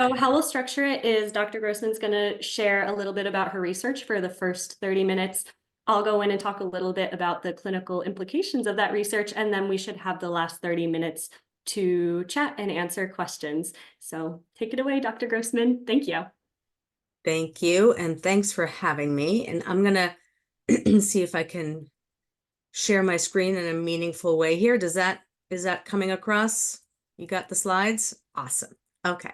how we'll structure it is Dr. Grossman's going to share a little bit about her research for the first 30 minutes. I'll go in and talk a little bit about the clinical implications of that research, and then we should have the last 30 minutes to chat and answer questions. So take it away, Dr. Grossman. Thank you. Thank you, and thanks for having me. And I'm going to see if I can share my screen in a meaningful way here. Is that coming across? You got the slides? Awesome. Okay.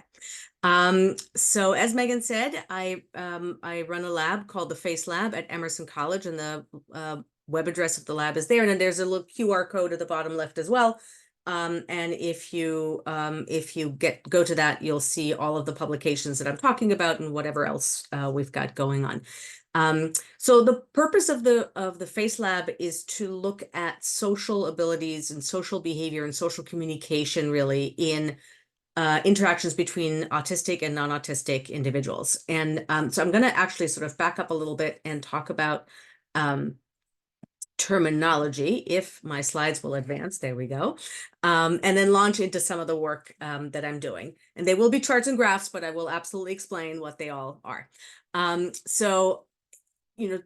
So as Megan said, I run a lab called the FACE Lab at Emerson College, and the web address of the lab is there. And then there's a little QR code at the bottom left as well. And if you go to that, you'll see all of the publications that I'm talking about and whatever else we've got going on. So the purpose of the FACE Lab is to look at social abilities and social behavior and social communication really in interactions between autistic and non-autistic individuals. And so I'm going to actually sort of back up a little bit and talk about terminology, if my slides will advance. There we go. And then launch into some of the work that I'm doing. And they will be charts and graphs, but I will absolutely explain what they all are. So,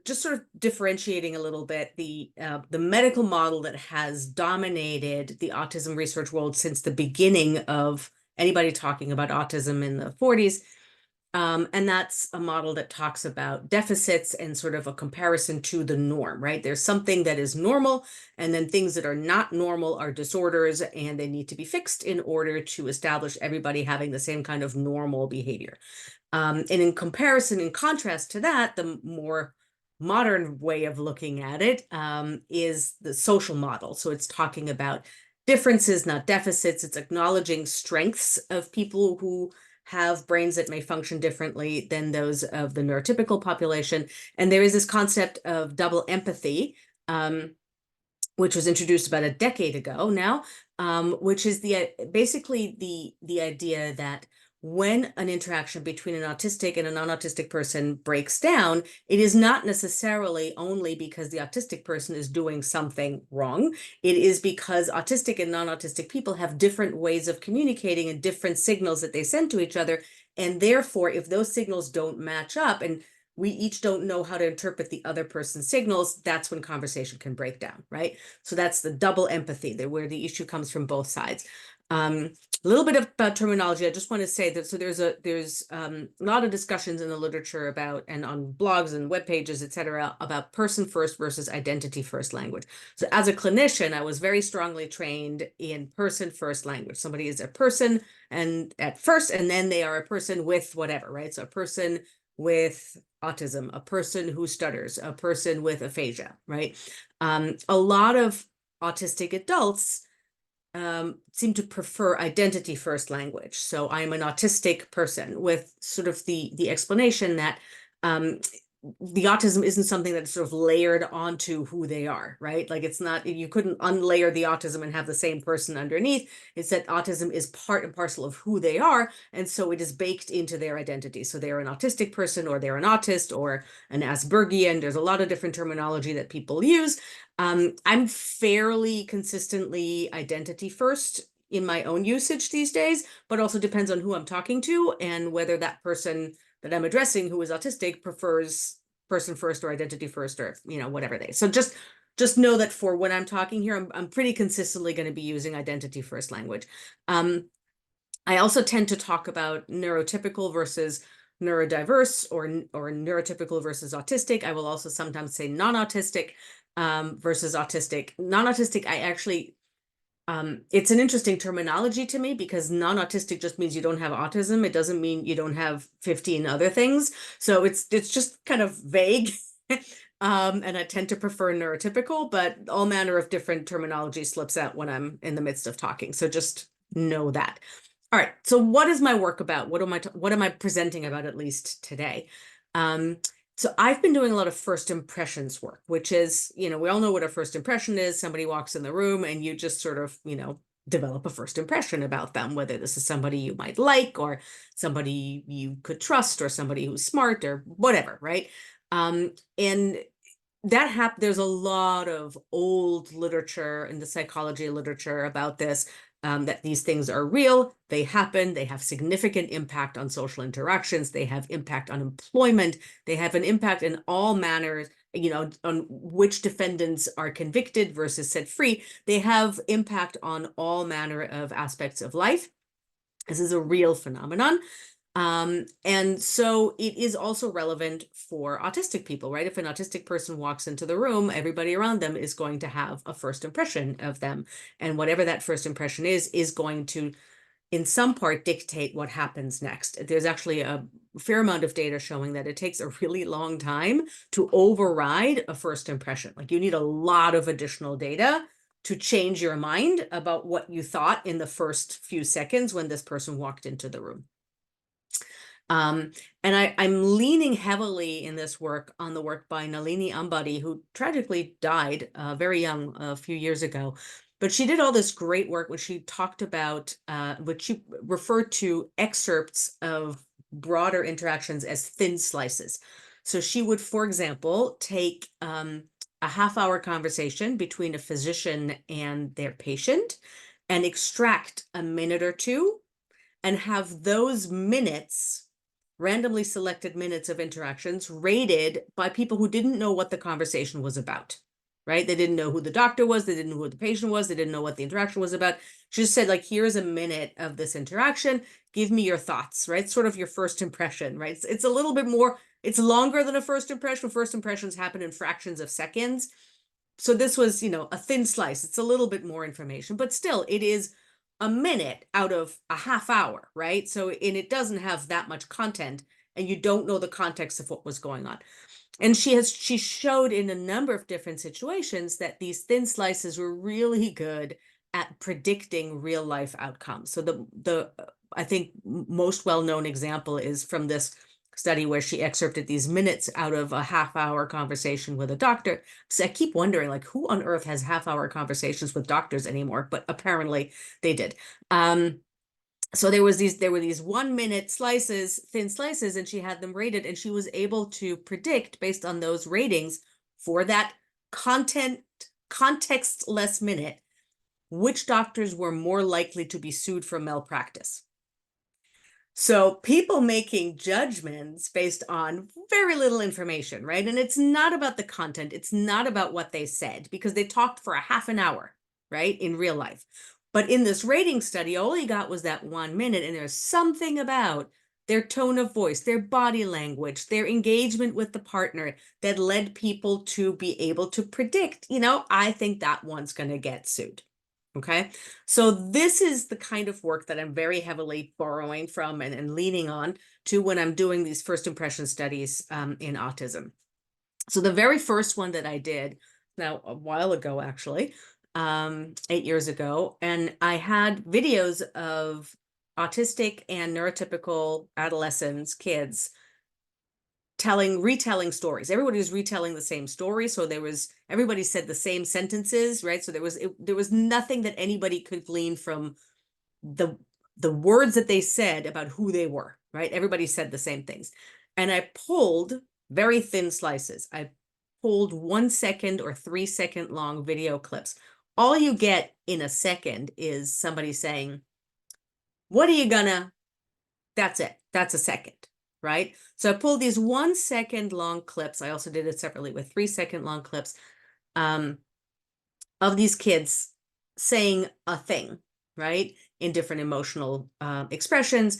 just sort of differentiating a little bit, the medical model that has dominated the autism research world since the beginning of anybody talking about autism in the 40s. And that's a model that talks about deficits and sort of a comparison to the norm, right? There's something that is normal, and then things that are not normal are disorders, and they need to be fixed in order to establish everybody having the same kind of normal behavior. And in comparison, in contrast to that, the more modern way of looking at it is the social model. So it's talking about differences, not deficits. It's acknowledging strengths of people who have brains that may function differently than those of the neurotypical population. And there is this concept of double empathy, which was introduced about a decade ago now, which is basically the idea that when an interaction between an autistic and a non-autistic person breaks down, it is not necessarily only because the autistic person is doing something wrong. It is because autistic and non-autistic people have different ways of communicating and different signals that they send to each other. And therefore, if those signals don't match up and we each don't know how to interpret the other person's signals, that's when conversation can break down, right? So that's the double empathy, where the issue comes from both sides. A little bit about terminology. I just want to say that, so there's a lot of discussions in the literature about, and on blogs and web pages, et cetera, about person first versus identity first language. So as a clinician, I was very strongly trained in person first language. Somebody is a person and at first, and then they are a person with whatever, right? So a person with autism, a person who stutters, a person with aphasia, right? A lot of autistic adults seem to prefer identity first language. So I'm an autistic person, with sort of the explanation that the autism isn't something that's sort of layered onto who they are, right? Like, it's not, you couldn't unlayer the autism and have the same person underneath. It's that autism is part and parcel of who they are. And so it is baked into their identity. So they're an autistic person, or they're an autist, or an Aspergian. There's a lot of different terminology that people use. I'm fairly consistently identity first in my own usage these days, but also depends on who I'm talking to and whether that person that I'm addressing who is autistic prefers person first or identity first, or whatever they. So just know that for when I'm talking here, I'm pretty consistently going to be using identity first language. I also tend to talk about neurotypical versus neurodiverse, or neurotypical versus autistic. I will also sometimes say non-autistic versus autistic. Non-autistic, I actually, it's an interesting terminology to me, because non-autistic just means you don't have autism. It doesn't mean you don't have 15 other things. So it's just kind of vague. And I tend to prefer neurotypical, but all manner of different terminology slips out when I'm in the midst of talking. So just know that. All right. So what is my work about? What am I presenting about, at least today? So I've been doing a lot of first impressions work, which is, we all know what a first impression is. Somebody walks in the room and you just sort of, develop a first impression about them, whether this is somebody you might like, or somebody you could trust, or somebody who's smart, or whatever, right? And there's a lot of old literature in the psychology literature about this. that these things are real, they happen, they have significant impact on social interactions, they have impact on employment, they have an impact in all manners, on which defendants are convicted versus set free. They have impact on all manner of aspects of life. This is a real phenomenon. And so it is also relevant for autistic people, right? If an autistic person walks into the room, everybody around them is going to have a first impression of them. And whatever that first impression is going to, in some part, dictate what happens next. There's actually a fair amount of data showing that it takes a really long time to override a first impression. Like, you need a lot of additional data to change your mind about what you thought in the first few seconds when this person walked into the room. And I'm leaning heavily in this work on the work by Nalini Ambady, who tragically died very young a few years ago. But she did all this great work when she talked about, which she referred to excerpts of broader interactions as thin slices. So she would, for example, take a half-hour conversation between a physician and their patient and extract a minute or two and have those minutes, randomly selected minutes of interactions, rated by people who didn't know what the conversation was about, right? They didn't know who the doctor was. They didn't know who the patient was. They didn't know what the interaction was about. She just said, like, here's a minute of this interaction. Give me your thoughts, right? Sort of your first impression, right? It's a little bit more, it's longer than a first impression. First impressions happen in fractions of seconds. So this was, a thin slice. It's a little bit more information, but still it is a minute out of a half hour, right? So, and it doesn't have that much content, and you don't know the context of what was going on. And she showed in a number of different situations that these thin slices were really good at predicting real life outcomes. So the I think most well-known example is from this study where she excerpted these minutes out of a half-hour conversation with a doctor. So I keep wondering, like, who on earth has half-hour conversations with doctors anymore? But apparently they did. So there were these 1 minute slices, thin slices, and she had them rated, and she was able to predict based on those ratings for that context-less minute, which doctors were more likely to be sued for malpractice. So people making judgments based on very little information, right? And it's not about the content. It's not about what they said, because they talked for a half an hour, right, in real life. But in this rating study, all he got was that 1 minute, and there's something about their tone of voice, their body language, their engagement with the partner that led people to be able to predict, I think that one's going to get sued. Okay, so this is the kind of work that I'm very heavily borrowing from and leaning on to when I'm doing these first impression studies in autism. So the very first one that I did, now a while ago, actually, 8 years ago, and I had videos of autistic and neurotypical adolescents, kids, retelling stories. Everybody was retelling the same story. So everybody said the same sentences, right? So there was nothing that anybody could glean from the words that they said about who they were, right? Everybody said the same things. And I pulled very thin slices. I pulled 1 second or 3 second long video clips. All you get in a second is somebody saying, what are you gonna, that's it. That's a second. Right? So I pulled these 1 second long clips. I also did it separately with 3 second long clips of these kids saying a thing, right? In different emotional expressions.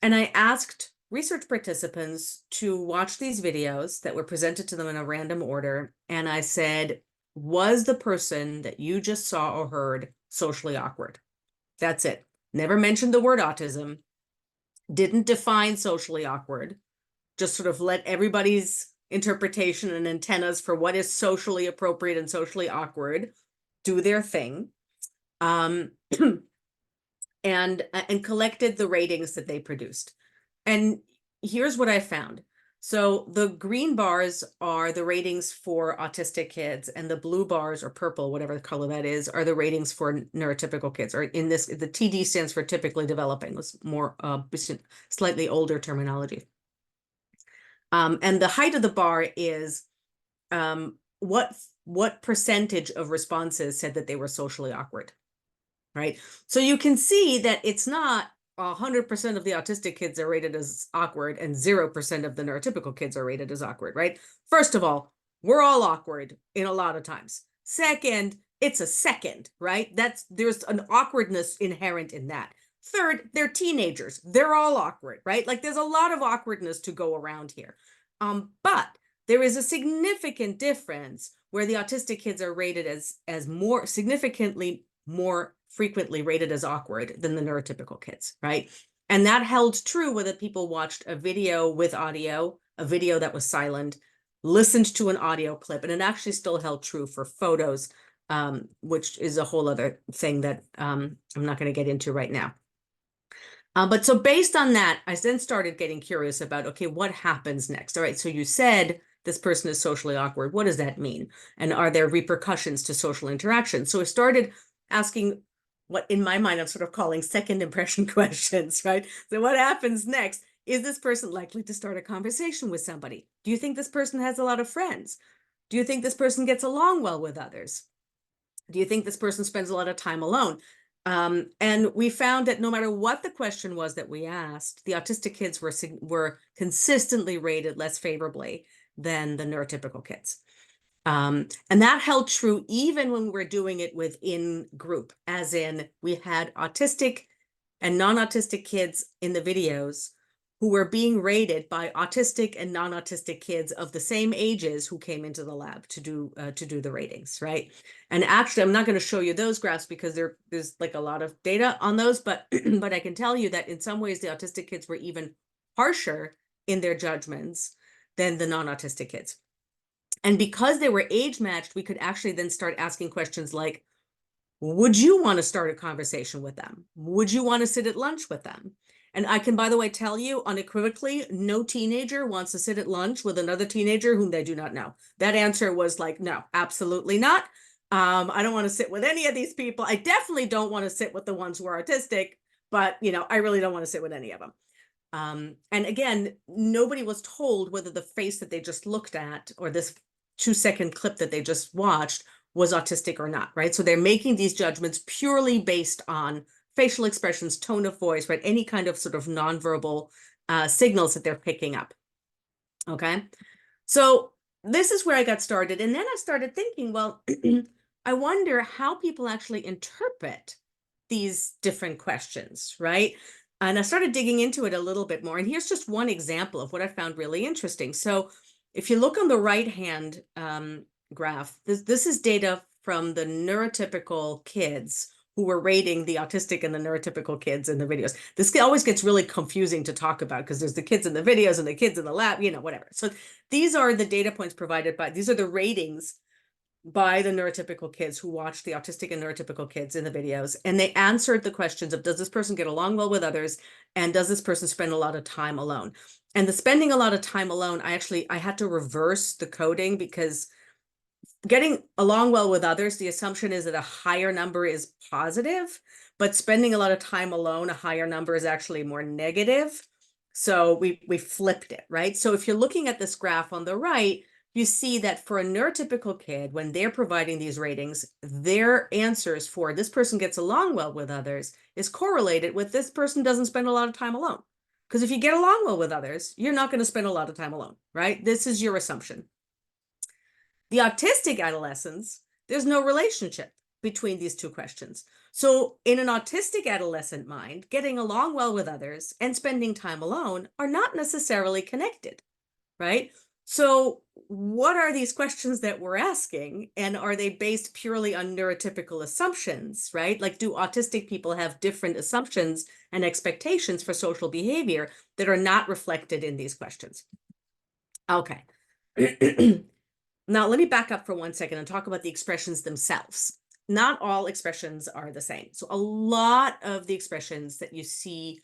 And I asked research participants to watch these videos that were presented to them in a random order. And I said, was the person that you just saw or heard socially awkward? That's it. Never mentioned the word autism. Didn't define socially awkward, just sort of let everybody's interpretation and antennas for what is socially appropriate and socially awkward do their thing, and collected the ratings that they produced. And here's what I found. So the green bars are the ratings for autistic kids, and the blue bars, or purple, whatever color that is, are the ratings for neurotypical kids. Or in this, the TD stands for typically developing. It's more slightly older terminology. And the height of the bar is what percentage of responses said that they were socially awkward. right? So you can see that it's not 100% of the autistic kids are rated as awkward and 0% of the neurotypical kids are rated as awkward, right? First of all, we're all awkward in a lot of times. Second, it's a second, right? There's an awkwardness inherent in that. Third, they're teenagers. They're all awkward, right? Like there's a lot of awkwardness to go around here. But there is a significant difference where the autistic kids are rated as more significantly more frequently rated as awkward than the neurotypical kids, right? And that held true whether people watched a video with audio, a video that was silent, listened to an audio clip, and it actually still held true for photos, which is a whole other thing that I'm not going to get into right now. But so based on that, I then started getting curious about, okay, what happens next? All right, so you said this person is socially awkward. What does that mean? And are there repercussions to social interaction? So I started asking what in my mind I'm sort of calling second impression questions, right? So what happens next? Is this person likely to start a conversation with somebody? Do you think this person has a lot of friends? Do you think this person gets along well with others? Do you think this person spends a lot of time alone? And we found that no matter what the question was that we asked, the autistic kids were consistently rated less favorably than the neurotypical kids. And that held true even when we were doing it within group, as in we had autistic and non-autistic kids in the videos who were being rated by autistic and non-autistic kids of the same ages who came into the lab to do the ratings, right? And actually, I'm not going to show you those graphs because there's like a lot of data on those, but but I can tell you that in some ways the autistic kids were even harsher in their judgments than the non-autistic kids. And because they were age matched, we could actually then start asking questions like, would you want to start a conversation with them? Would you want to sit at lunch with them? And I can, by the way, tell you unequivocally, no teenager wants to sit at lunch with another teenager whom they do not know. That answer was like, no, absolutely not. I don't want to sit with any of these people. I definitely don't want to sit with the ones who are autistic, but I really don't want to sit with any of them. And again, nobody was told whether the face that they just looked at or this 2-second clip that they just watched was autistic or not, right? So they're making these judgments purely based on facial expressions, tone of voice, right? Any kind of sort of nonverbal signals that they're picking up, okay? So this is where I got started. And then I started thinking, well, I wonder how people actually interpret these different questions, right? And I started digging into it a little bit more. And here's just one example of what I found really interesting. So if you look on the right-hand graph, this is data from the neurotypical kids who were rating the autistic and the neurotypical kids in the videos. This always gets really confusing to talk about because there's the kids in the videos and the kids in the lab, whatever. So these are the data points provided by, these are the ratings by the neurotypical kids who watched the autistic and neurotypical kids in the videos. And they answered the questions of, does this person get along well with others? And does this person spend a lot of time alone? And the spending a lot of time alone, I had to reverse the coding because getting along well with others, the assumption is that a higher number is positive, but spending a lot of time alone, a higher number is actually more negative. So we flipped it, right? So if you're looking at this graph on the right, you see that for a neurotypical kid, when they're providing these ratings, their answers for this person gets along well with others is correlated with this person doesn't spend a lot of time alone. Because if you get along well with others, you're not going to spend a lot of time alone, right? This is your assumption. The autistic adolescents, there's no relationship between these two questions. So in an autistic adolescent mind, getting along well with others and spending time alone are not necessarily connected, right? So what are these questions that we're asking? And are they based purely on neurotypical assumptions, right? Like, do autistic people have different assumptions and expectations for social behavior that are not reflected in these questions? Okay. Now, let me back up for 1 second and talk about the expressions themselves. Not all expressions are the same. So a lot of the expressions that you see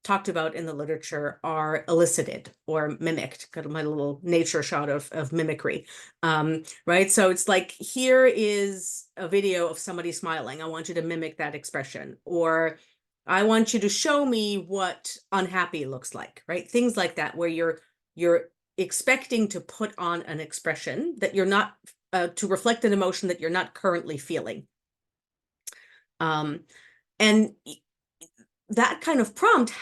talked about in the literature are elicited or mimicked. Got my little nature shot of mimicry, right? So it's like, here is a video of somebody smiling. I want you to mimic that expression. Or I want you to show me what unhappy looks like, right? Things like that, where you're expecting to put on an expression that you're not, to reflect an emotion that you're not currently feeling. And that kind of prompt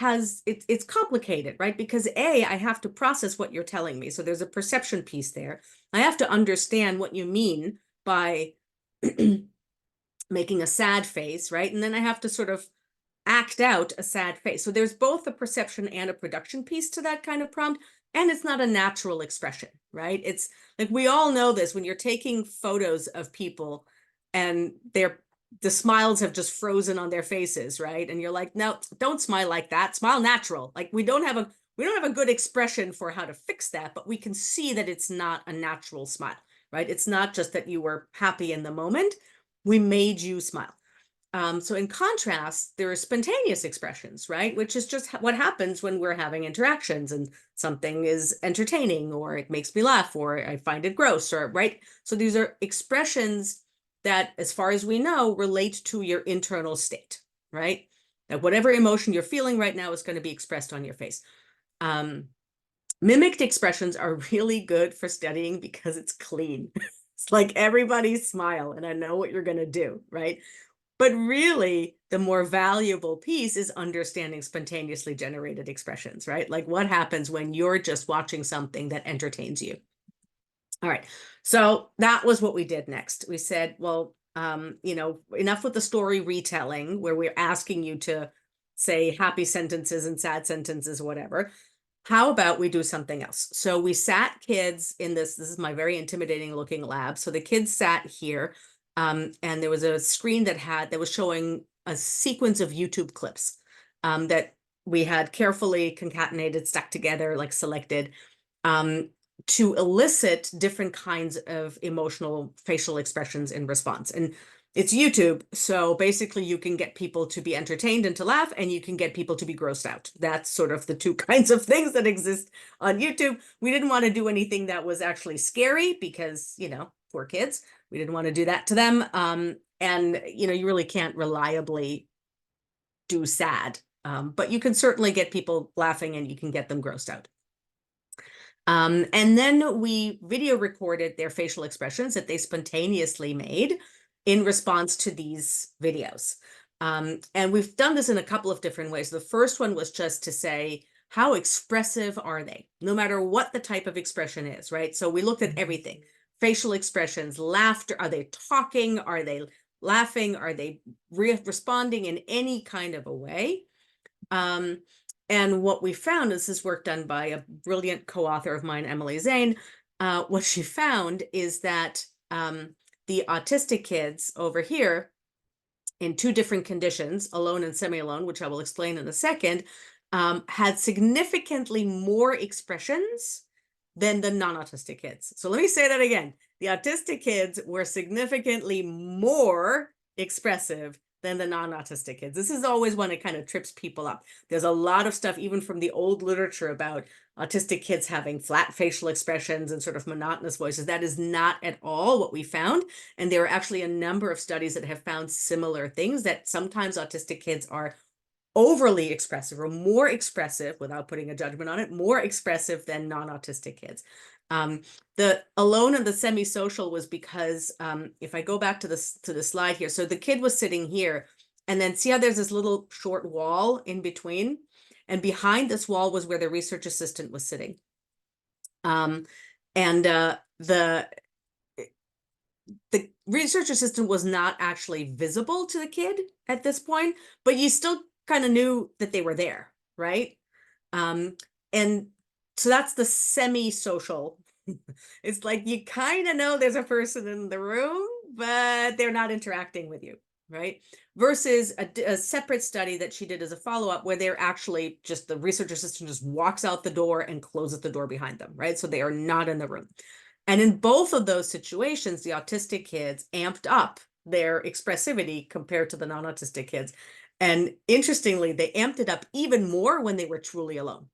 it's complicated, right? Because I have to process what you're telling me. So there's a perception piece there. I have to understand what you mean by making a sad face, right? And then I have to sort of act out a sad face. So there's both a perception and a production piece to that kind of prompt. And it's not a natural expression, right? It's like, we all know this when you're taking photos of people and the smiles have just frozen on their faces, right? And you're like, no, don't smile like that. Smile natural. Like we don't have a good expression for how to fix that, but we can see that it's not a natural smile, right? It's not just that you were happy in the moment. We made you smile. So in contrast, there are spontaneous expressions, right? Which is just what happens when we're having interactions and something is entertaining, or it makes me laugh, or I find it gross, or right? So these are expressions that, as far as we know, relate to your internal state, right? That whatever emotion you're feeling right now is going to be expressed on your face. Mimicked expressions are really good for studying because it's clean. It's like everybody smile and I know what you're going to do, right? But really, the more valuable piece is understanding spontaneously generated expressions, right? Like what happens when you're just watching something that entertains you. All right, so that was what we did next. We said, well, enough with the story retelling where we're asking you to say happy sentences and sad sentences, whatever. How about we do something else? So we sat kids in this is my very intimidating looking lab. So the kids sat here, and there was a screen that was showing a sequence of YouTube clips that we had carefully concatenated, stuck together, like selected, to elicit different kinds of emotional facial expressions in response. And it's YouTube, so basically you can get people to be entertained and to laugh, and you can get people to be grossed out. That's sort of the two kinds of things that exist on YouTube. We didn't want to do anything that was actually scary because, poor kids. We didn't want to do that to them. And, you really can't reliably do sad, but you can certainly get people laughing and you can get them grossed out. And then we video recorded their facial expressions that they spontaneously made in response to these videos. And we've done this in a couple of different ways. The first one was just to say, how expressive are they? No matter what the type of expression is, right? So we looked at everything. Facial expressions, laughter, are they talking? Are they laughing? Are they responding in any kind of a way? And what we found, this is work done by a brilliant co-author of mine, Emily Zane, what she found is that the autistic kids over here in two different conditions, alone and semi-alone, which I will explain in a second, had significantly more expressions than the non-autistic kids. So let me say that again. The autistic kids were significantly more expressive than the non-autistic kids. This is always when it kind of trips people up. There's a lot of stuff, even from the old literature, about autistic kids having flat facial expressions and sort of monotonous voices. That is not at all what we found. And there are actually a number of studies that have found similar things, that sometimes autistic kids are overly expressive or more expressive, without putting a judgment on it, more expressive than non-autistic kids. The alone and the semi-social was because if I go back to the slide here, so the kid was sitting here, and then see how there's this little short wall in between, and behind this wall was where the research assistant was sitting. And the research assistant was not actually visible to the kid at this point, but you still kind of knew that they were there, right? And so that's the semi-social. It's like you kind of know there's a person in the room, but they're not interacting with you, right? Versus a separate study that she did as a follow-up, where they're actually just, the research assistant just walks out the door and closes the door behind them, right? So they are not in the room. And in both of those situations, the autistic kids amped up their expressivity compared to the non-autistic kids. And interestingly, they amped it up even more when they were truly alone.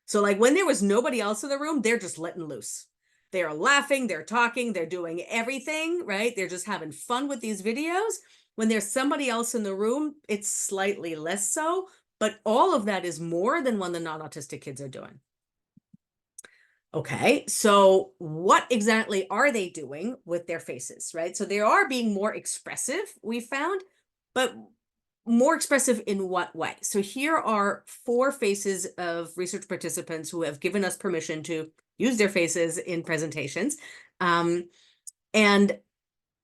So like when there was nobody else in the room, they're just letting loose. They're laughing, they're talking, they're doing everything, right? They're just having fun with these videos. When there's somebody else in the room, it's slightly less so, but all of that is more than when the non-autistic kids are doing. Okay, so what exactly are they doing with their faces, right? So they are being more expressive, we found, but more expressive in what way? So here are 4 faces of research participants who have given us permission to use their faces in presentations. And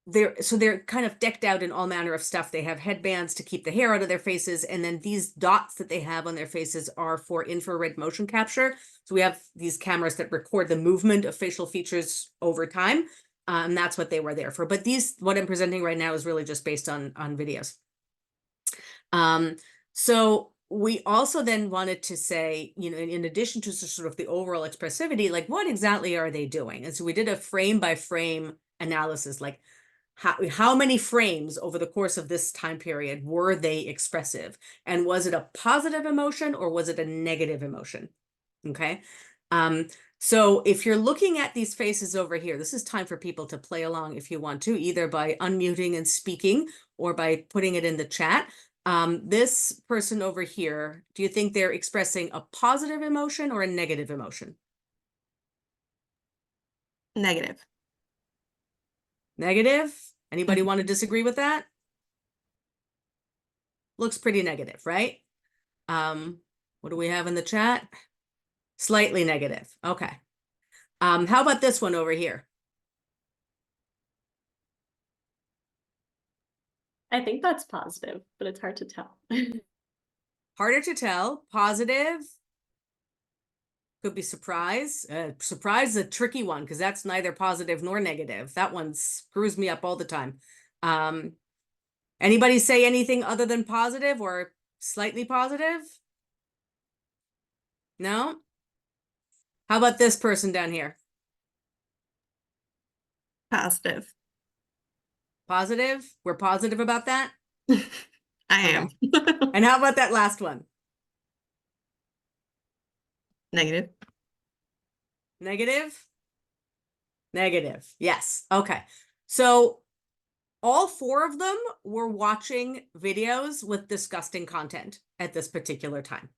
they're kind of decked out in all manner of stuff. They have headbands to keep the hair out of their faces. And then these dots that they have on their faces are for infrared motion capture. So we have these cameras that record the movement of facial features over time. And that's what they were there for. But what I'm presenting right now is really just based on videos. So we also then wanted to say, in addition to sort of the overall expressivity, like what exactly are they doing? And so we did a frame by frame analysis, like how many frames over the course of this time period were they expressive? And was it a positive emotion or was it a negative emotion? Okay. So if you're looking at these faces over here, this is time for people to play along if you want to, either by unmuting and speaking or by putting it in the chat. This person over here, do you think they're expressing a positive emotion or a negative emotion? Negative. Negative? Anybody want to disagree with that? Looks pretty negative, right? What do we have in the chat? Slightly negative. Okay. How about this one over here? I think that's positive, but it's hard to tell. Harder to tell. Positive. Could be surprise. Surprise is a tricky one because that's neither positive nor negative. That one screws me up all the time. Anybody say anything other than positive or slightly positive? No? How about this person down here? Positive. Positive? We're positive about that? I am. And how about that last one? Negative. Negative? Negative. Yes. Okay. So all 4 of them were watching videos with disgusting content at this particular time.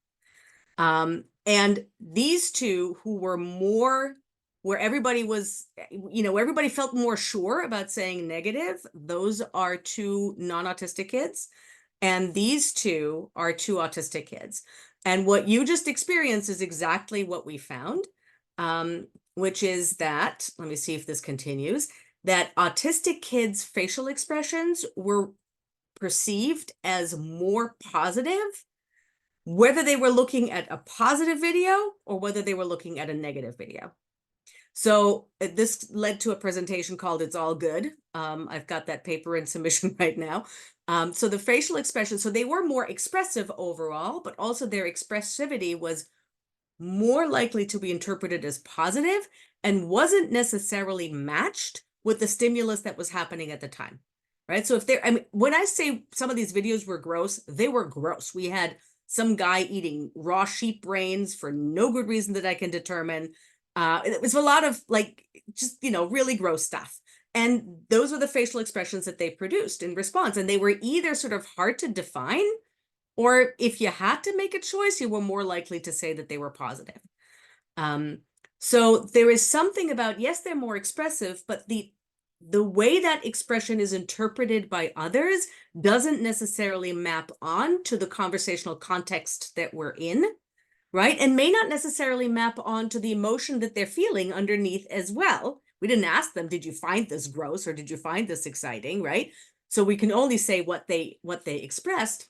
And these 2 who were more, where everybody was, everybody felt more sure about saying negative, those are 2 non-autistic kids. And these 2 are 2 autistic kids. And what you just experienced is exactly what we found, which is that, let me see if this continues, that autistic kids' facial expressions were perceived as more positive, whether they were looking at a positive video or whether they were looking at a negative video. So this led to a presentation called It's All Good. I've got that paper in submission right now. So the facial expression, so they were more expressive overall, but also their expressivity was more likely to be interpreted as positive and wasn't necessarily matched with the stimulus that was happening at the time, right? So when I say some of these videos were gross, they were gross. We had some guy eating raw sheep brains for no good reason that I can determine. It was a lot of really gross stuff. And those were the facial expressions that they produced in response. And they were either sort of hard to define, or if you had to make a choice, you were more likely to say that they were positive. So there is something about, yes, they're more expressive, but the way that expression is interpreted by others doesn't necessarily map on to the conversational context that we're in, right? And may not necessarily map on to the emotion that they're feeling underneath as well. We didn't ask them, did you find this gross or did you find this exciting, right? So we can only say what they expressed.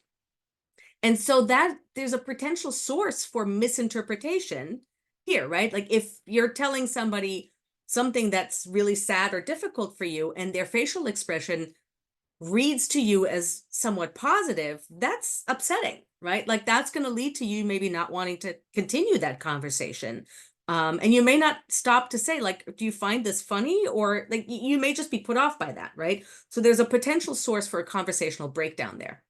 And so that there's a potential source for misinterpretation here, right? Like if you're telling somebody something that's really sad or difficult for you and their facial expression reads to you as somewhat positive, that's upsetting, right? Like that's going to lead to you maybe not wanting to continue that conversation. And you may not stop to say, like, do you find this funny? Or like, you may just be put off by that, right? So there's a potential source for a conversational breakdown there.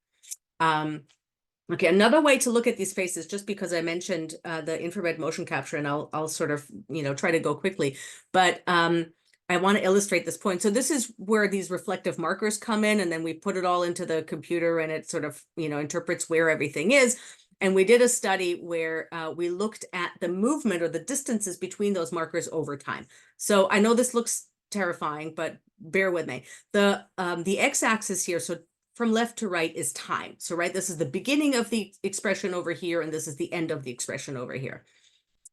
Okay, another way to look at these faces, just because I mentioned the infrared motion capture, and I'll sort of, try to go quickly, but I want to illustrate this point. So this is where these reflective markers come in, and then we put it all into the computer and it sort of, interprets where everything is. And we did a study where we looked at the movement or the distances between those markers over time. So I know this looks terrifying, but bear with me. The x-axis here, so from left to right is time. So, right, this is the beginning of the expression over here, and this is the end of the expression over here.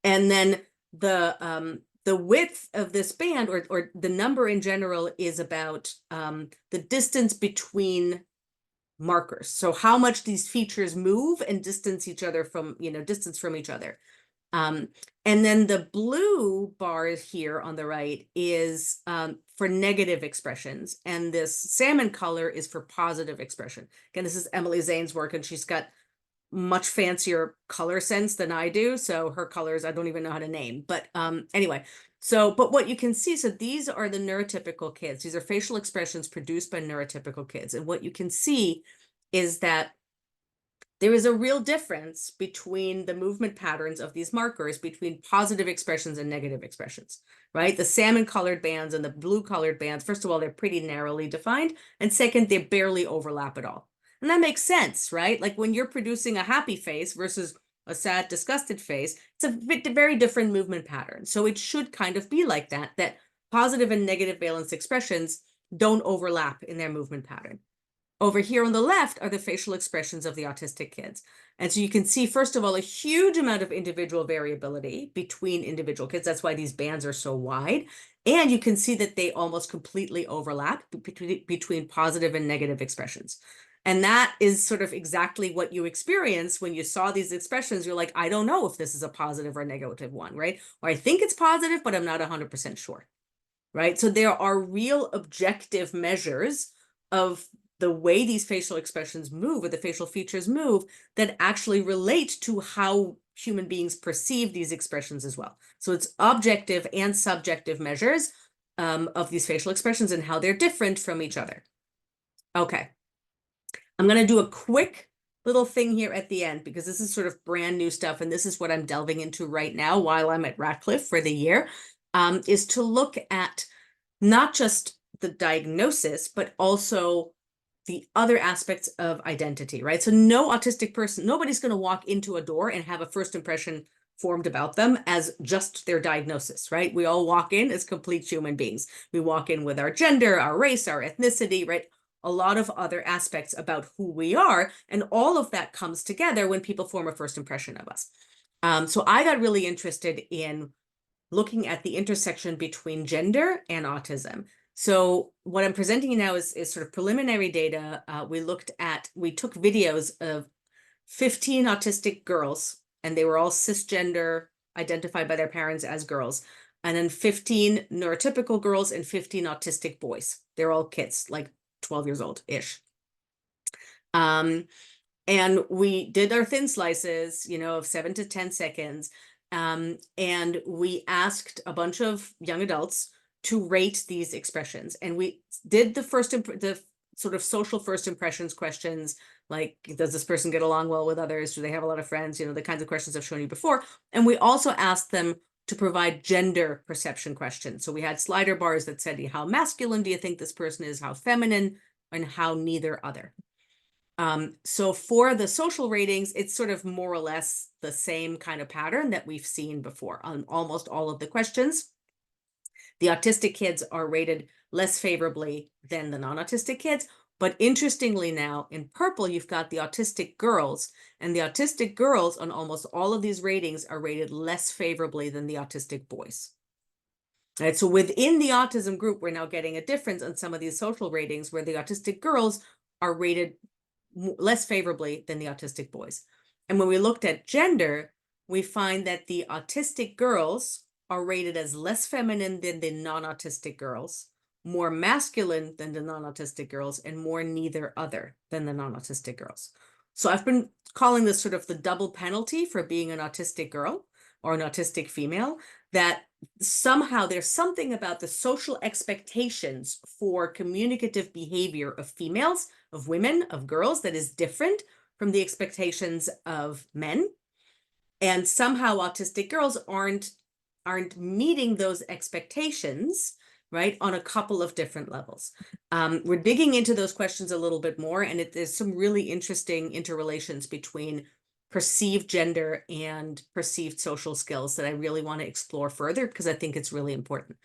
And then the width of this band, or the number in general, is about the distance between markers. So how much these features move and distance each other from, distance from each other. And then the blue bar here on the right is for negative expressions. And this salmon color is for positive expression. Again, this is Emily Zane's work, and she's got much fancier color sense than I do. So her colors, I don't even know how to name. But anyway, but what you can see, so these are the neurotypical kids. These are facial expressions produced by neurotypical kids. And what you can see is that there is a real difference between the movement patterns of these markers between positive expressions and negative expressions, right? The salmon colored bands and the blue colored bands, first of all, they're pretty narrowly defined. And second, they barely overlap at all. And that makes sense, right? Like when you're producing a happy face versus a sad, disgusted face, it's a very different movement pattern. So it should kind of be like that, that positive and negative valence expressions don't overlap in their movement pattern. Over here on the left are the facial expressions of the autistic kids. And so you can see, first of all, a huge amount of individual variability between individual kids. That's why these bands are so wide. And you can see that they almost completely overlap between positive and negative expressions. And that is sort of exactly what you experience when you saw these expressions. You're like, I don't know if this is a positive or negative one, right? Or I think it's positive, but I'm not 100% sure, right? So there are real objective measures of the way these facial expressions move, or the facial features move, that actually relate to how human beings perceive these expressions as well. So it's objective and subjective measures of these facial expressions and how they're different from each other. Okay. I'm going to do a quick little thing here at the end, because this is sort of brand new stuff. And this is what I'm delving into right now while I'm at Radcliffe for the year, is to look at not just the diagnosis, but also the other aspects of identity, right? So no autistic person, nobody's going to walk into a door and have a first impression formed about them as just their diagnosis, right? We all walk in as complete human beings. We walk in with our gender, our race, our ethnicity, right? A lot of other aspects about who we are. And all of that comes together when people form a first impression of us. So I got really interested in looking at the intersection between gender and autism. So what I'm presenting now is sort of preliminary data. We took videos of 15 autistic girls, and they were all cisgender, identified by their parents as girls, and then 15 neurotypical girls and 15 autistic boys. They're all kids, like 12 years old-ish. And we did our thin slices, of 7 to 10 seconds. And we asked a bunch of young adults to rate these expressions. And we did the sort of social first impressions questions, like, does this person get along well with others? Do they have a lot of friends? The kinds of questions I've shown you before. And we also asked them to provide gender perception questions. So we had slider bars that said, how masculine do you think this person is? How feminine? And how neither other. So for the social ratings, it's sort of more or less the same kind of pattern that we've seen before on almost all of the questions. The autistic kids are rated less favorably than the non-autistic kids. But interestingly now, in purple, you've got the autistic girls, and the autistic girls on almost all of these ratings are rated less favorably than the autistic boys. Right, so within the autism group, we're now getting a difference on some of these social ratings where the autistic girls are rated less favorably than the autistic boys. And when we looked at gender, we find that the autistic girls are rated as less feminine than the non-autistic girls, more masculine than the non-autistic girls, and more neither other than the non-autistic girls. So I've been calling this sort of the double penalty for being an autistic girl or an autistic female, that somehow there's something about the social expectations for communicative behavior of females, of women, of girls, that is different from the expectations of men. And somehow autistic girls aren't meeting those expectations, right, on a couple of different levels. We're digging into those questions a little bit more, and there's some really interesting interrelations between perceived gender and perceived social skills that I really want to explore further, because I think it's really important.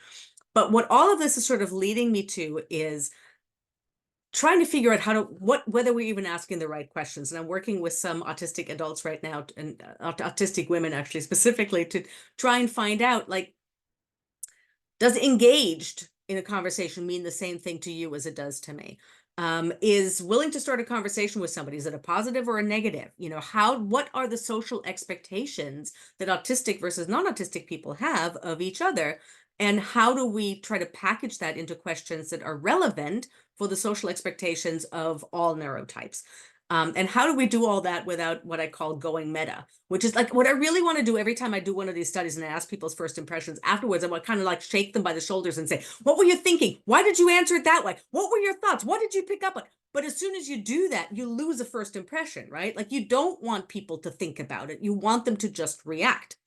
But what all of this is sort of leading me to is trying to figure out whether we're even asking the right questions. And I'm working with some autistic adults right now, and autistic women actually specifically, to try and find out, like, does engaged in a conversation mean the same thing to you as it does to me? Is willing to start a conversation with somebody, is it a positive or a negative? What are the social expectations that autistic versus non-autistic people have of each other? And how do we try to package that into questions that are relevant for the social expectations of all neurotypes? And how do we do all that without what I call going meta, which is like what I really want to do every time I do one of these studies and I ask people's first impressions afterwards. I want to kind of like shake them by the shoulders and say, what were you thinking? Why did you answer it that way? What were your thoughts? What did you pick up on? But as soon as you do that, you lose a first impression, right? Like, you don't want people to think about it. You want them to just react,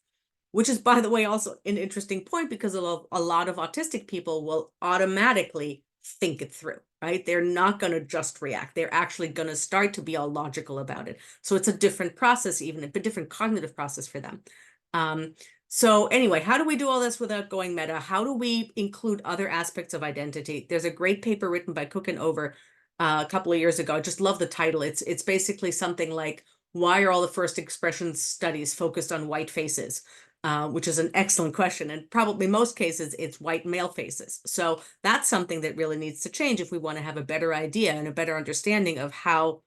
which is, by the way, also an interesting point, because a lot of autistic people will automatically think it through, right? They're not going to just react. They're actually going to start to be all logical about it. So it's a different process, even a different cognitive process for them. So anyway, how do we do all this without going meta? How do we include other aspects of identity? There's a great paper written by Cook and Over a couple of years ago. I just love the title. It's basically something like, why are all the first expressions studies focused on white faces? Which is an excellent question. And probably most cases, it's white male faces. So that's something that really needs to change if we want to have a better idea and a better understanding of how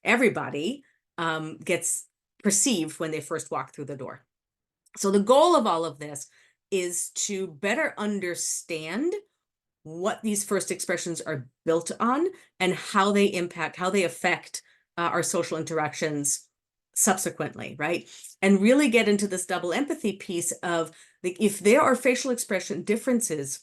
everybody gets perceived when they first walk through the door. So the goal of all of this is to better understand what these first expressions are built on and how they impact, how they affect our social interactions subsequently, right? And really get into this double empathy piece of, like, if there are facial expression differences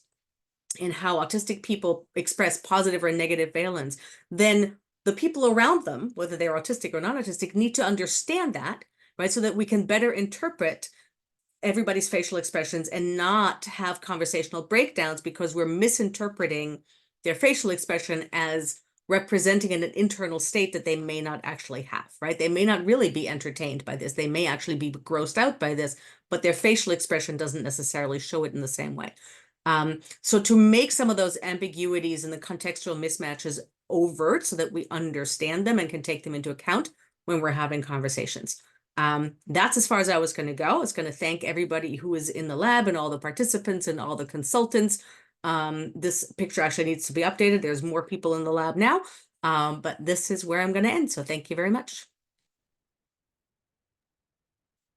in how autistic people express positive or negative valence, then the people around them, whether they're autistic or non-autistic, need to understand that, right? So that we can better interpret everybody's facial expressions and not have conversational breakdowns because we're misinterpreting their facial expression as representing an internal state that they may not actually have, right? They may not really be entertained by this. They may actually be grossed out by this, but their facial expression doesn't necessarily show it in the same way. So to make some of those ambiguities and the contextual mismatches overt so that we understand them and can take them into account when we're having conversations. That's as far as I was going to go. I was going to thank everybody who is in the lab and all the participants and all the consultants. This picture actually needs to be updated. There's more people in the lab now, but this is where I'm going to end. So thank you very much.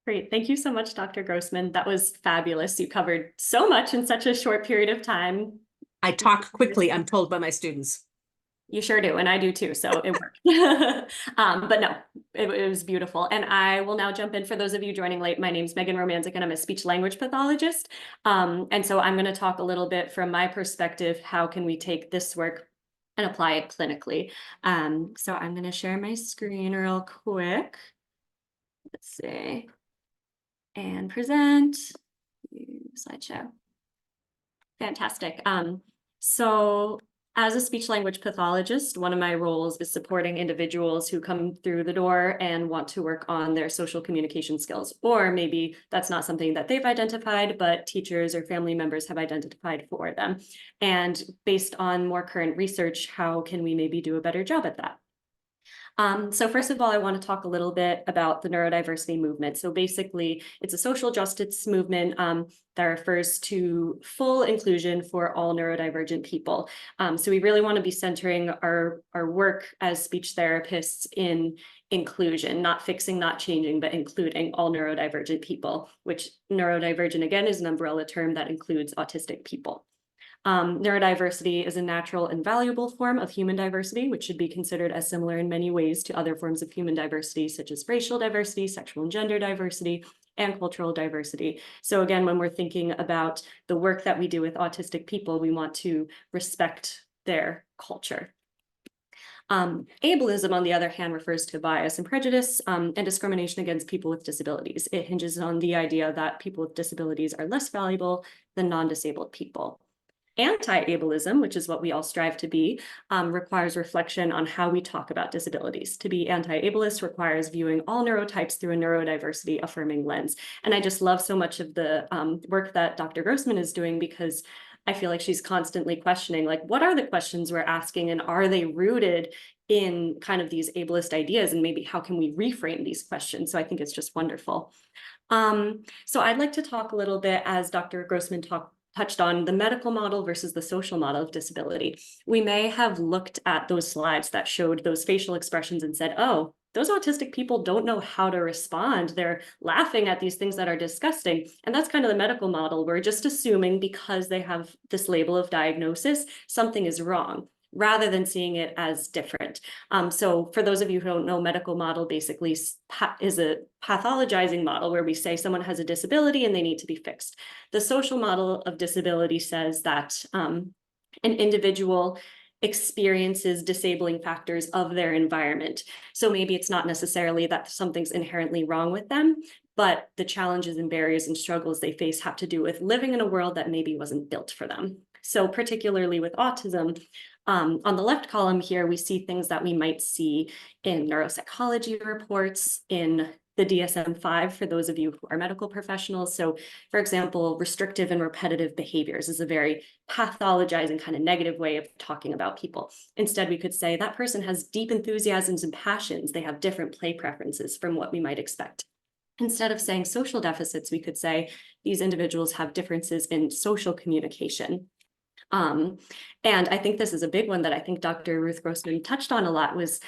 Great. Thank you so much, Dr. Grossman. That was fabulous. You covered so much in such a short period of time. I talk quickly, I'm told by my students. You sure do, and I do too, so it worked. But no, it was beautiful. And I will now jump in. For those of you joining late, my name's Megan Romanczyk, and I'm a speech language pathologist. And so I'm going to talk a little bit from my perspective, how can we take this work and apply it clinically? So I'm going to share my screen real quick. Let's see. And present. Slideshow. Fantastic. So as a speech language pathologist, one of my roles is supporting individuals who come through the door and want to work on their social communication skills, or maybe that's not something that they've identified, but teachers or family members have identified for them. And based on more current research, how can we maybe do a better job at that? So first of all, I want to talk a little bit about the neurodiversity movement. So basically, it's a social justice movement that refers to full inclusion for all neurodivergent people. So we really want to be centering our work as speech therapists in inclusion, not fixing, not changing, but including all neurodivergent people, which neurodivergent, again, is an umbrella term that includes autistic people. Neurodiversity is a natural and valuable form of human diversity, which should be considered as similar in many ways to other forms of human diversity, such as racial diversity, sexual and gender diversity, and cultural diversity. So again, when we're thinking about the work that we do with autistic people, we want to respect their culture. Ableism, on the other hand, refers to bias and prejudice and discrimination against people with disabilities. It hinges on the idea that people with disabilities are less valuable than non-disabled people. Anti-ableism, which is what we all strive to be, requires reflection on how we talk about disabilities. To be anti-ableist requires viewing all neurotypes through a neurodiversity affirming lens. And I just love so much of the work that Dr. Grossman is doing, because I feel like she's constantly questioning, like, what are the questions we're asking, and are they rooted in kind of these ableist ideas, and maybe how can we reframe these questions? So I think it's just wonderful. So I'd like to talk a little bit, as Dr. Grossman touched on, the medical model versus the social model of disability. We may have looked at those slides that showed those facial expressions and said, oh, those autistic people don't know how to respond. They're laughing at these things that are disgusting. And that's kind of the medical model. We're just assuming because they have this label of diagnosis, something is wrong, rather than seeing it as different. So for those of you who don't know, medical model basically is a pathologizing model where we say someone has a disability and they need to be fixed. The social model of disability says that an individual experiences disabling factors of their environment. So maybe it's not necessarily that something's inherently wrong with them, but the challenges and barriers and struggles they face have to do with living in a world that maybe wasn't built for them. So particularly with autism, on the left column here, we see things that we might see in neuropsychology reports, in the DSM-5 for those of you who are medical professionals. So for example, restrictive and repetitive behaviors is a very pathologizing kind of negative way of talking about people. Instead, we could say that person has deep enthusiasms and passions. They have different play preferences from what we might expect. Instead of saying social deficits, we could say these individuals have differences in social communication. And I think this is a big one that I think Dr. Ruth Grossman touched on a lot was,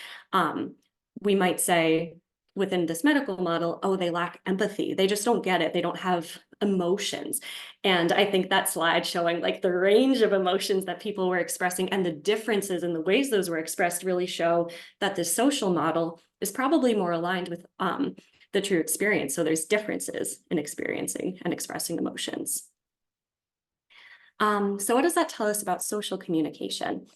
we might say within this medical model, oh, they lack empathy. They just don't get it. They don't have emotions. And I think that slide showing like the range of emotions that people were expressing and the differences in the ways those were expressed really show that the social model is probably more aligned with the true experience. So there's differences in experiencing and expressing emotions. So what does that tell us about social communication?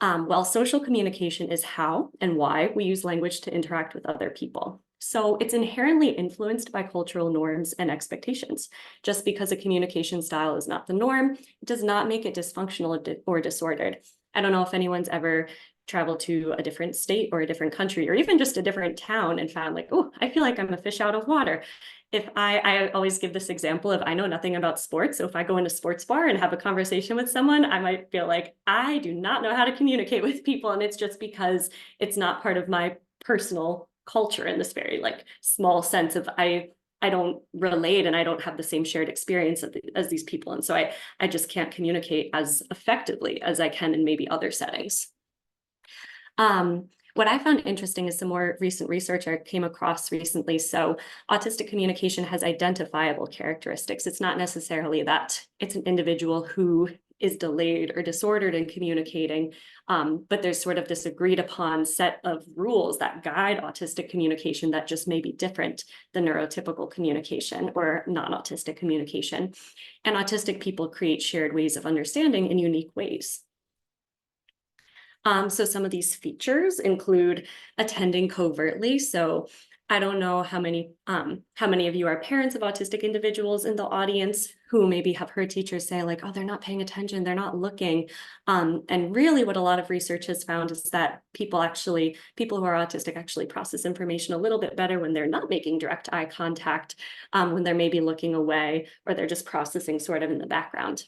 Well, social communication is how and why we use language to interact with other people. So it's inherently influenced by cultural norms and expectations. Just because a communication style is not the norm, it does not make it dysfunctional or disordered. I don't know if anyone's ever traveled to a different state or a different country, or even just a different town and found like, oh, I feel like I'm a fish out of water. If I always give this example of I know nothing about sports. So if I go in a sports bar and have a conversation with someone, I might feel like I do not know how to communicate with people. And it's just because it's not part of my personal culture in this very like small sense of I don't relate and I don't have the same shared experience as these people. And so I just can't communicate as effectively as I can in maybe other settings. What I found interesting is some more recent research I came across recently. So autistic communication has identifiable characteristics. It's not necessarily that it's an individual who is delayed or disordered in communicating, but there's sort of this agreed upon set of rules that guide autistic communication that just may be different than neurotypical communication or non-autistic communication. And autistic people create shared ways of understanding in unique ways. So some of these features include attending covertly. So I don't know how many of you are parents of autistic individuals in the audience who maybe have heard teachers say like, oh, they're not paying attention, they're not looking. And really what a lot of research has found is that people who are autistic actually process information a little bit better when they're not making direct eye contact, when they're maybe looking away, or they're just processing sort of in the background.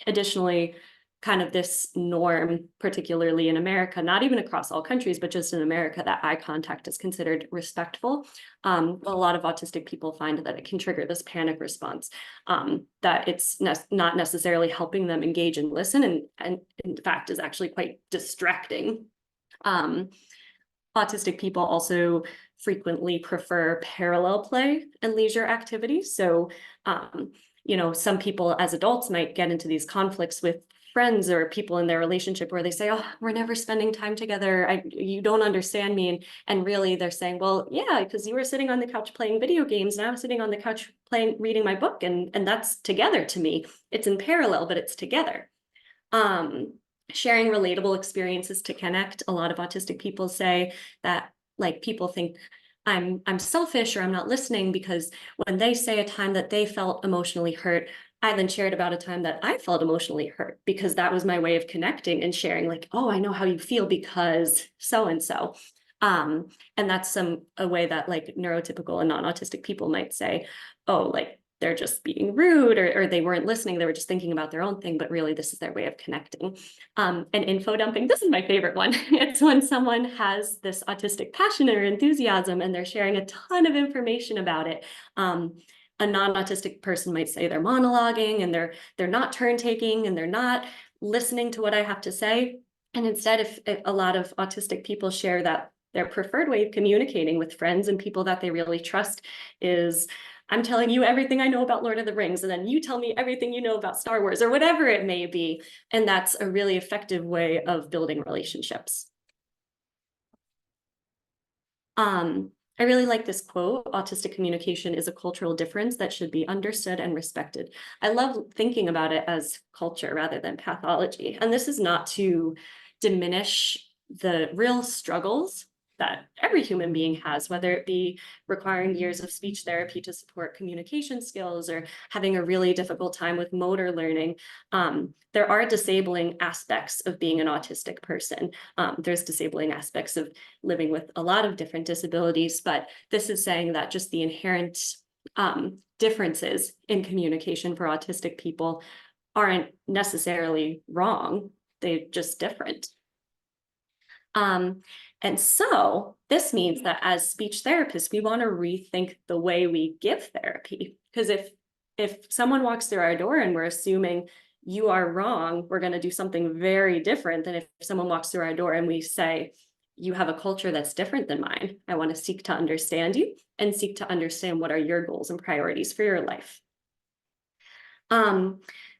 Additionally, kind of this norm, particularly in America, not even across all countries, but just in America, that eye contact is considered respectful. A lot of autistic people find that it can trigger this panic response, that it's not necessarily helping them engage and listen, and in fact is actually quite distracting. Autistic people also frequently prefer parallel play and leisure activities. So, some people as adults might get into these conflicts with friends or people in their relationship where they say, oh, we're never spending time together. You don't understand me. And really they're saying, well, yeah, because you were sitting on the couch playing video games and I was sitting on the couch reading my book. And that's together to me. It's in parallel, but it's together. Sharing relatable experiences to connect. A lot of autistic people say that like people think I'm selfish or I'm not listening because when they say a time that they felt emotionally hurt, I then shared about a time that I felt emotionally hurt because that was my way of connecting and sharing like, oh, I know how you feel because so-and-so. And that's a way that like neurotypical and non-autistic people might say, oh, like they're just being rude, or they weren't listening, they were just thinking about their own thing, but really this is their way of connecting. And info dumping, this is my favorite one. It's when someone has this autistic passion or enthusiasm and they're sharing a ton of information about it. A non-autistic person might say they're monologuing and they're not turn taking and they're not listening to what I have to say. And instead, if a lot of autistic people share that their preferred way of communicating with friends and people that they really trust is, I'm telling you everything I know about Lord of the Rings, and then you tell me everything you know about Star Wars, or whatever it may be. And that's a really effective way of building relationships. I really like this quote: autistic communication is a cultural difference that should be understood and respected. I love thinking about it as culture rather than pathology. And this is not to diminish the real struggles that every human being has, whether it be requiring years of speech therapy to support communication skills or having a really difficult time with motor learning. There are disabling aspects of being an autistic person. There's disabling aspects of living with a lot of different disabilities, but this is saying that just the inherent differences in communication for autistic people aren't necessarily wrong. They're just different. And so this means that as speech therapists, we want to rethink the way we give therapy. Because if someone walks through our door and we're assuming you are wrong, we're going to do something very different than if someone walks through our door and we say, you have a culture that's different than mine. I want to seek to understand you and seek to understand what are your goals and priorities for your life.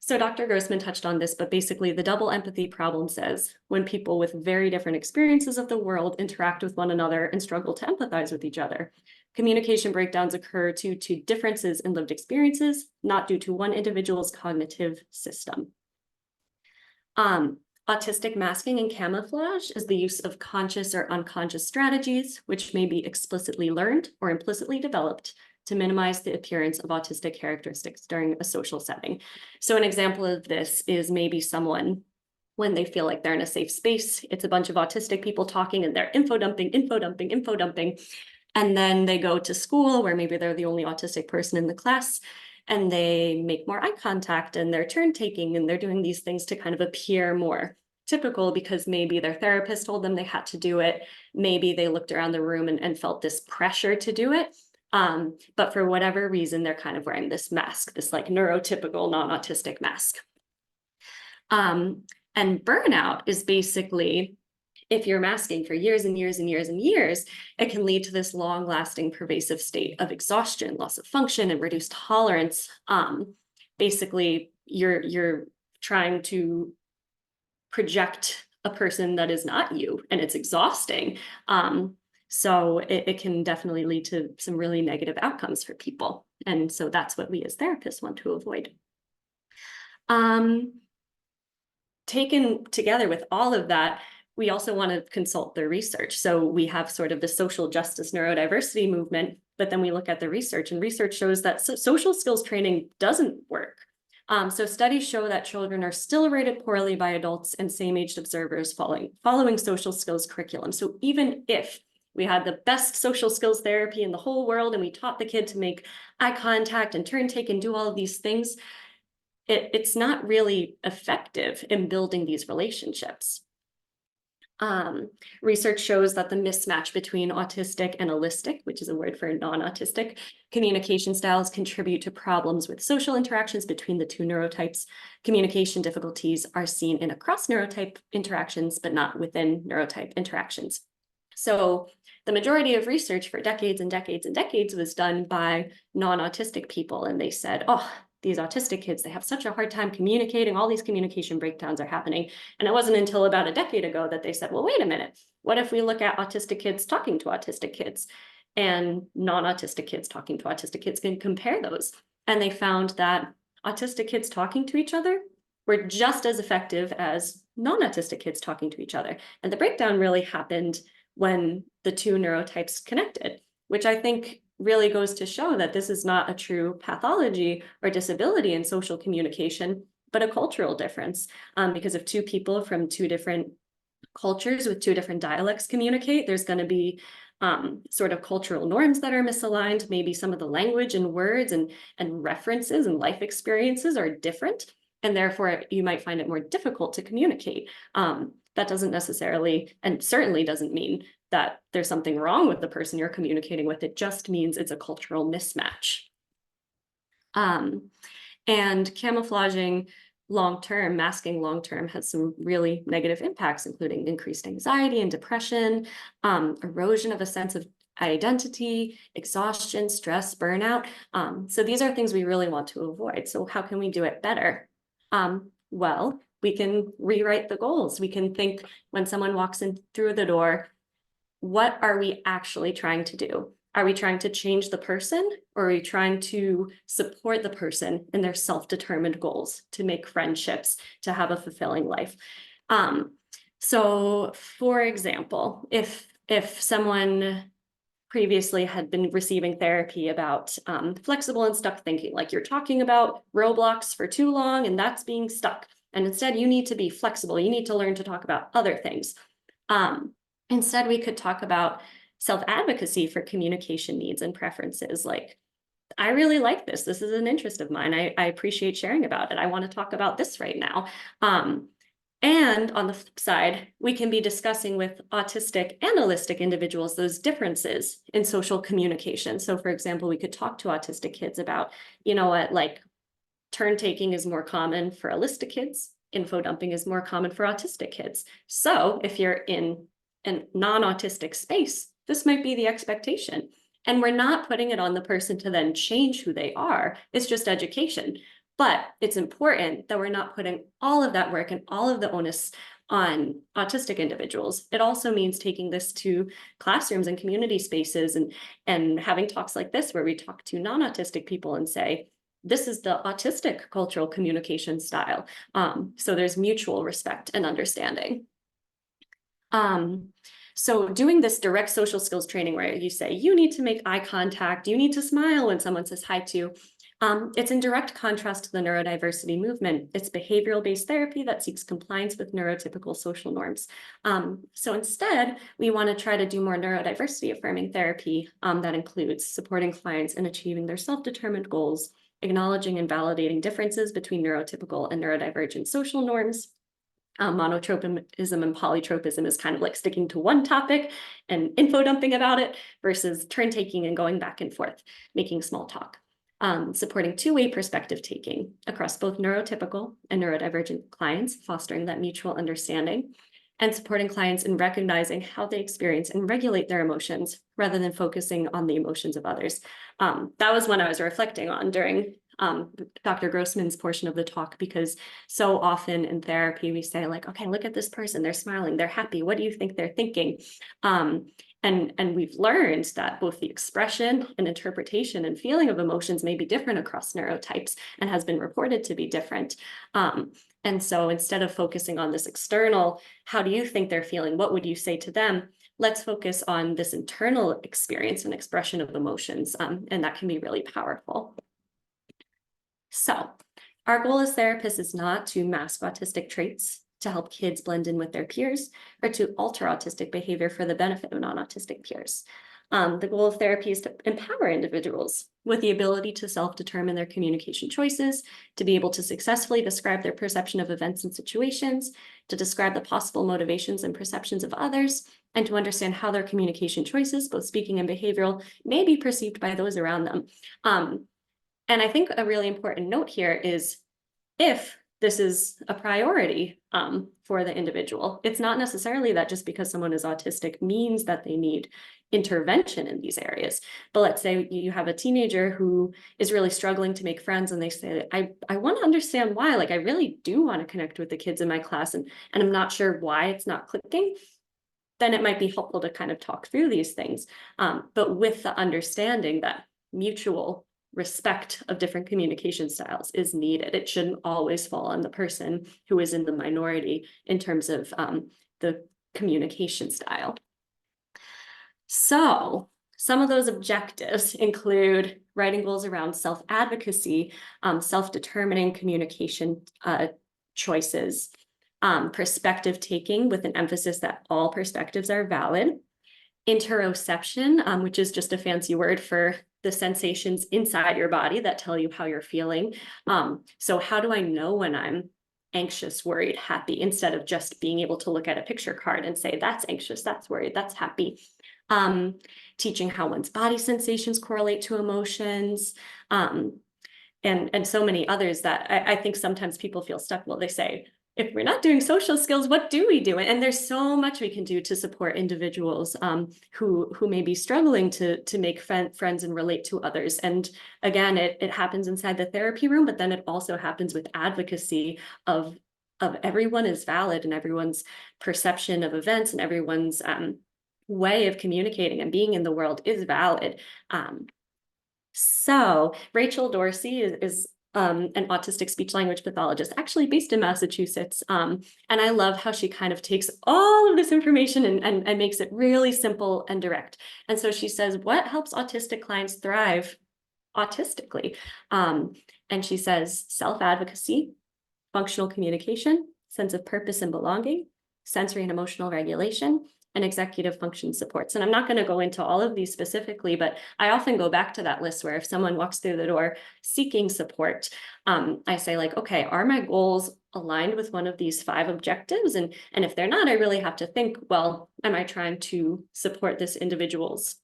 So Dr. Grossman touched on this, but basically the double empathy problem says when people with very different experiences of the world interact with one another and struggle to empathize with each other, communication breakdowns occur due to differences in lived experiences, not due to one individual's cognitive system. Autistic masking and camouflage is the use of conscious or unconscious strategies, which may be explicitly learned or implicitly developed to minimize the appearance of autistic characteristics during a social setting. So an example of this is maybe someone, when they feel like they're in a safe space, it's a bunch of autistic people talking and they're info dumping. And then they go to school where maybe they're the only autistic person in the class and they make more eye contact and they're turn taking and they're doing these things to kind of appear more typical because maybe their therapist told them they had to do it. Maybe they looked around the room and felt this pressure to do it. But for whatever reason, they're kind of wearing this mask, this like neurotypical non-autistic mask. And burnout is basically, if you're masking for years and years and years and years, it can lead to this long-lasting pervasive state of exhaustion, loss of function, and reduced tolerance. Basically, you're trying to project a person that is not you, and it's exhausting. So it can definitely lead to some really negative outcomes for people. And so that's what we as therapists want to avoid. Taken together with all of that, we also want to consult the research. So we have sort of the social justice neurodiversity movement, but then we look at the research, and research shows that social skills training doesn't work. So studies show that children are still rated poorly by adults and same-aged observers following social skills curriculum. So even if we had the best social skills therapy in the whole world and we taught the kid to make eye contact and turn take and do all of these things, it's not really effective in building these relationships. Research shows that the mismatch between autistic and allistic, which is a word for non-autistic, communication styles contribute to problems with social interactions between the two neurotypes. Communication difficulties are seen in across neurotype interactions, but not within neurotype interactions. So the majority of research for decades and decades and decades was done by non-autistic people. And they said, oh, these autistic kids, they have such a hard time communicating. All these communication breakdowns are happening. And it wasn't until about a decade ago that they said, well, wait a minute. What if we look at autistic kids talking to autistic kids and non-autistic kids talking to autistic kids, can compare those? And they found that autistic kids talking to each other were just as effective as non-autistic kids talking to each other. And the breakdown really happened when the two neurotypes connected, which I think really goes to show that this is not a true pathology or disability in social communication, but a cultural difference. Because if two people from two different cultures with two different dialects communicate, there's going to be sort of cultural norms that are misaligned. Maybe some of the language and words and references and life experiences are different, and therefore you might find it more difficult to communicate. That doesn't necessarily, and certainly doesn't mean that there's something wrong with the person you're communicating with. It just means it's a cultural mismatch. And camouflaging long-term, masking long-term has some really negative impacts, including increased anxiety and depression, erosion of a sense of identity, exhaustion, stress, burnout. So these are things we really want to avoid. So how can we do it better? Well, we can rewrite the goals. We can think when someone walks in through the door, what are we actually trying to do? Are we trying to change the person, or are we trying to support the person in their self-determined goals, to make friendships, to have a fulfilling life? So for example, if someone previously had been receiving therapy about flexible and stuck thinking, like you're talking about Roblox for too long and that's being stuck, and instead you need to be flexible, you need to learn to talk about other things. Instead, we could talk about self-advocacy for communication needs and preferences. Like, I really like this. This is an interest of mine. I appreciate sharing about it. I want to talk about this right now. And on the flip side, we can be discussing with autistic and holistic individuals those differences in social communication. So for example, we could talk to autistic kids about, you know what, like turn taking is more common for holistic kids. Info dumping is more common for autistic kids. So if you're in a non-autistic space, this might be the expectation. And we're not putting it on the person to then change who they are. It's just education. But it's important that we're not putting all of that work and all of the onus on autistic individuals. It also means taking this to classrooms and community spaces and having talks like this, where we talk to non-autistic people and say, this is the autistic cultural communication style. So there's mutual respect and understanding. So doing this direct social skills training where you say, you need to make eye contact, you need to smile when someone says hi to you. It's in direct contrast to the neurodiversity movement. It's behavioral-based therapy that seeks compliance with neurotypical social norms. So instead, we want to try to do more neurodiversity affirming therapy that includes supporting clients in achieving their self-determined goals, acknowledging and validating differences between neurotypical and neurodivergent social norms. Monotropism and polytropism is kind of like sticking to one topic and info dumping about it versus turn taking and going back and forth, making small talk. Supporting two-way perspective taking across both neurotypical and neurodivergent clients, fostering that mutual understanding, and supporting clients in recognizing how they experience and regulate their emotions rather than focusing on the emotions of others. That was when I was reflecting on during Dr. Grossman's portion of the talk, because so often in therapy, we say like, okay, look at this person, they're smiling, they're happy. What do you think they're thinking? And we've learned that both the expression and interpretation and feeling of emotions may be different across neurotypes and has been reported to be different. And so instead of focusing on this external, how do you think they're feeling? What would you say to them? Let's focus on this internal experience and expression of emotions. And that can be really powerful. So our goal as therapists is not to mask autistic traits to help kids blend in with their peers, or to alter autistic behavior for the benefit of non-autistic peers. The goal of therapy is to empower individuals with the ability to self-determine their communication choices, to be able to successfully describe their perception of events and situations, to describe the possible motivations and perceptions of others, and to understand how their communication choices, both speaking and behavioral, may be perceived by those around them. And I think a really important note here is, if this is a priority for the individual, it's not necessarily that just because someone is autistic means that they need intervention in these areas. But let's say you have a teenager who is really struggling to make friends, and they say, I want to understand why, like I really do want to connect with the kids in my class, and I'm not sure why it's not clicking. Then it might be helpful to kind of talk through these things, but with the understanding that mutual respect of different communication styles is needed. It shouldn't always fall on the person who is in the minority in terms of the communication style. So some of those objectives include writing goals around self-advocacy, self-determining communication choices, perspective taking with an emphasis that all perspectives are valid, interoception, which is just a fancy word for the sensations inside your body that tell you how you're feeling. So how do I know when I'm anxious, worried, happy, instead of just being able to look at a picture card and say, that's anxious, that's worried, that's happy. Teaching how one's body sensations correlate to emotions, and so many others that I think sometimes people feel stuck. Well, they say, if we're not doing social skills, what do we do? And there's so much we can do to support individuals who may be struggling to make friends and relate to others. And again, it happens inside the therapy room, but then it also happens with advocacy of everyone is valid, and everyone's perception of events and everyone's way of communicating and being in the world is valid. So Rachel Dorsey is an autistic speech language pathologist, actually based in Massachusetts. And I love how she kind of takes all of this information and makes it really simple and direct. And so she says, what helps autistic clients thrive autistically? And she says, self-advocacy, functional communication, sense of purpose and belonging, sensory and emotional regulation, and executive function supports. And I'm not going to go into all of these specifically, but I often go back to that list where if someone walks through the door seeking support, I say like, okay, are my goals aligned with one of these 5 objectives? And if they're not, I really have to think, well, am I trying to support this individual's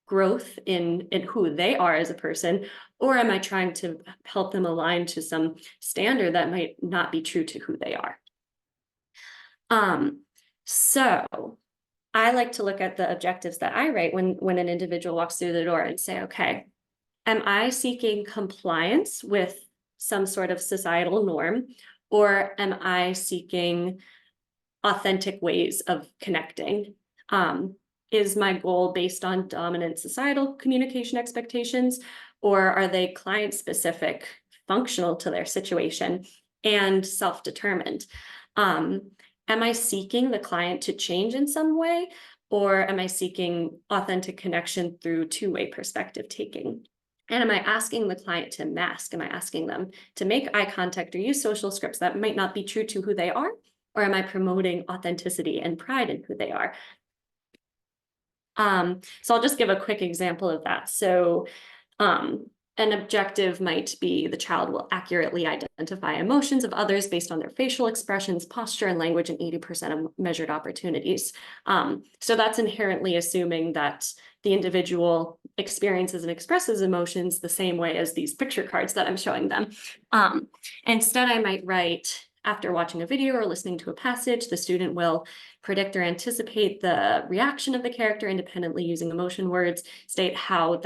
growth in who they are as a person, or am I trying to help them align to some standard that might not be true to who they are? So I like to look at the objectives that I write when an individual walks through the door and say, okay, am I seeking compliance with some sort of societal norm, or am I seeking authentic ways of connecting? Is my goal based on dominant societal communication expectations, or are they client-specific, functional to their situation, and self-determined? Am I seeking the client to change in some way, or am I seeking authentic connection through two-way perspective taking? And am I asking the client to mask? Am I asking them to make eye contact or use social scripts that might not be true to who they are? Or am I promoting authenticity and pride in who they are? So I'll just give a quick example of that. So an objective might be the child will accurately identify emotions of others based on their facial expressions, posture, and language in 80% of measured opportunities. So that's inherently assuming that the individual experiences and expresses emotions the same way as these picture cards that I'm showing them. Instead, I might write, after watching a video or listening to a passage, the student will predict or anticipate the reaction of the character independently using emotion words, state how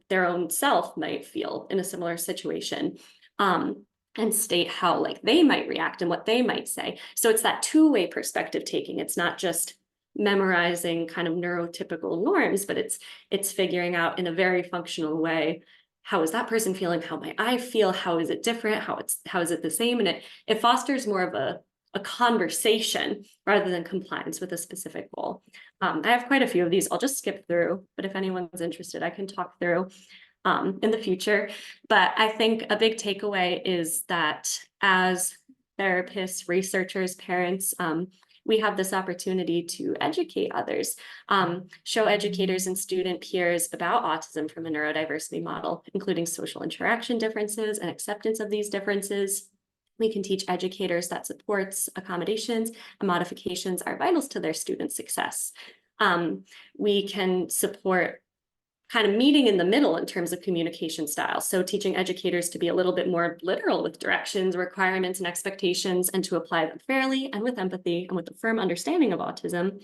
their own self might feel in a similar situation, and state how like they might react and what they might say. So it's that two-way perspective taking. It's not just memorizing kind of neurotypical norms, but it's figuring out in a very functional way, how is that person feeling? How might I feel? How is it different? How is it the same? And it fosters more of a conversation rather than compliance with a specific goal. I have quite a few of these. I'll just skip through, but if anyone's interested, I can talk through in the future. But I think a big takeaway is that as therapists, researchers, parents, we have this opportunity to educate others, show educators and student peers about autism from a neurodiversity model, including social interaction differences and acceptance of these differences. We can teach educators that supports, accommodations, and modifications are vital to their students' success. We can support kind of meeting in the middle in terms of communication style. So teaching educators to be a little bit more literal with directions, requirements, and expectations, and to apply them fairly and with empathy and with a firm understanding of autism.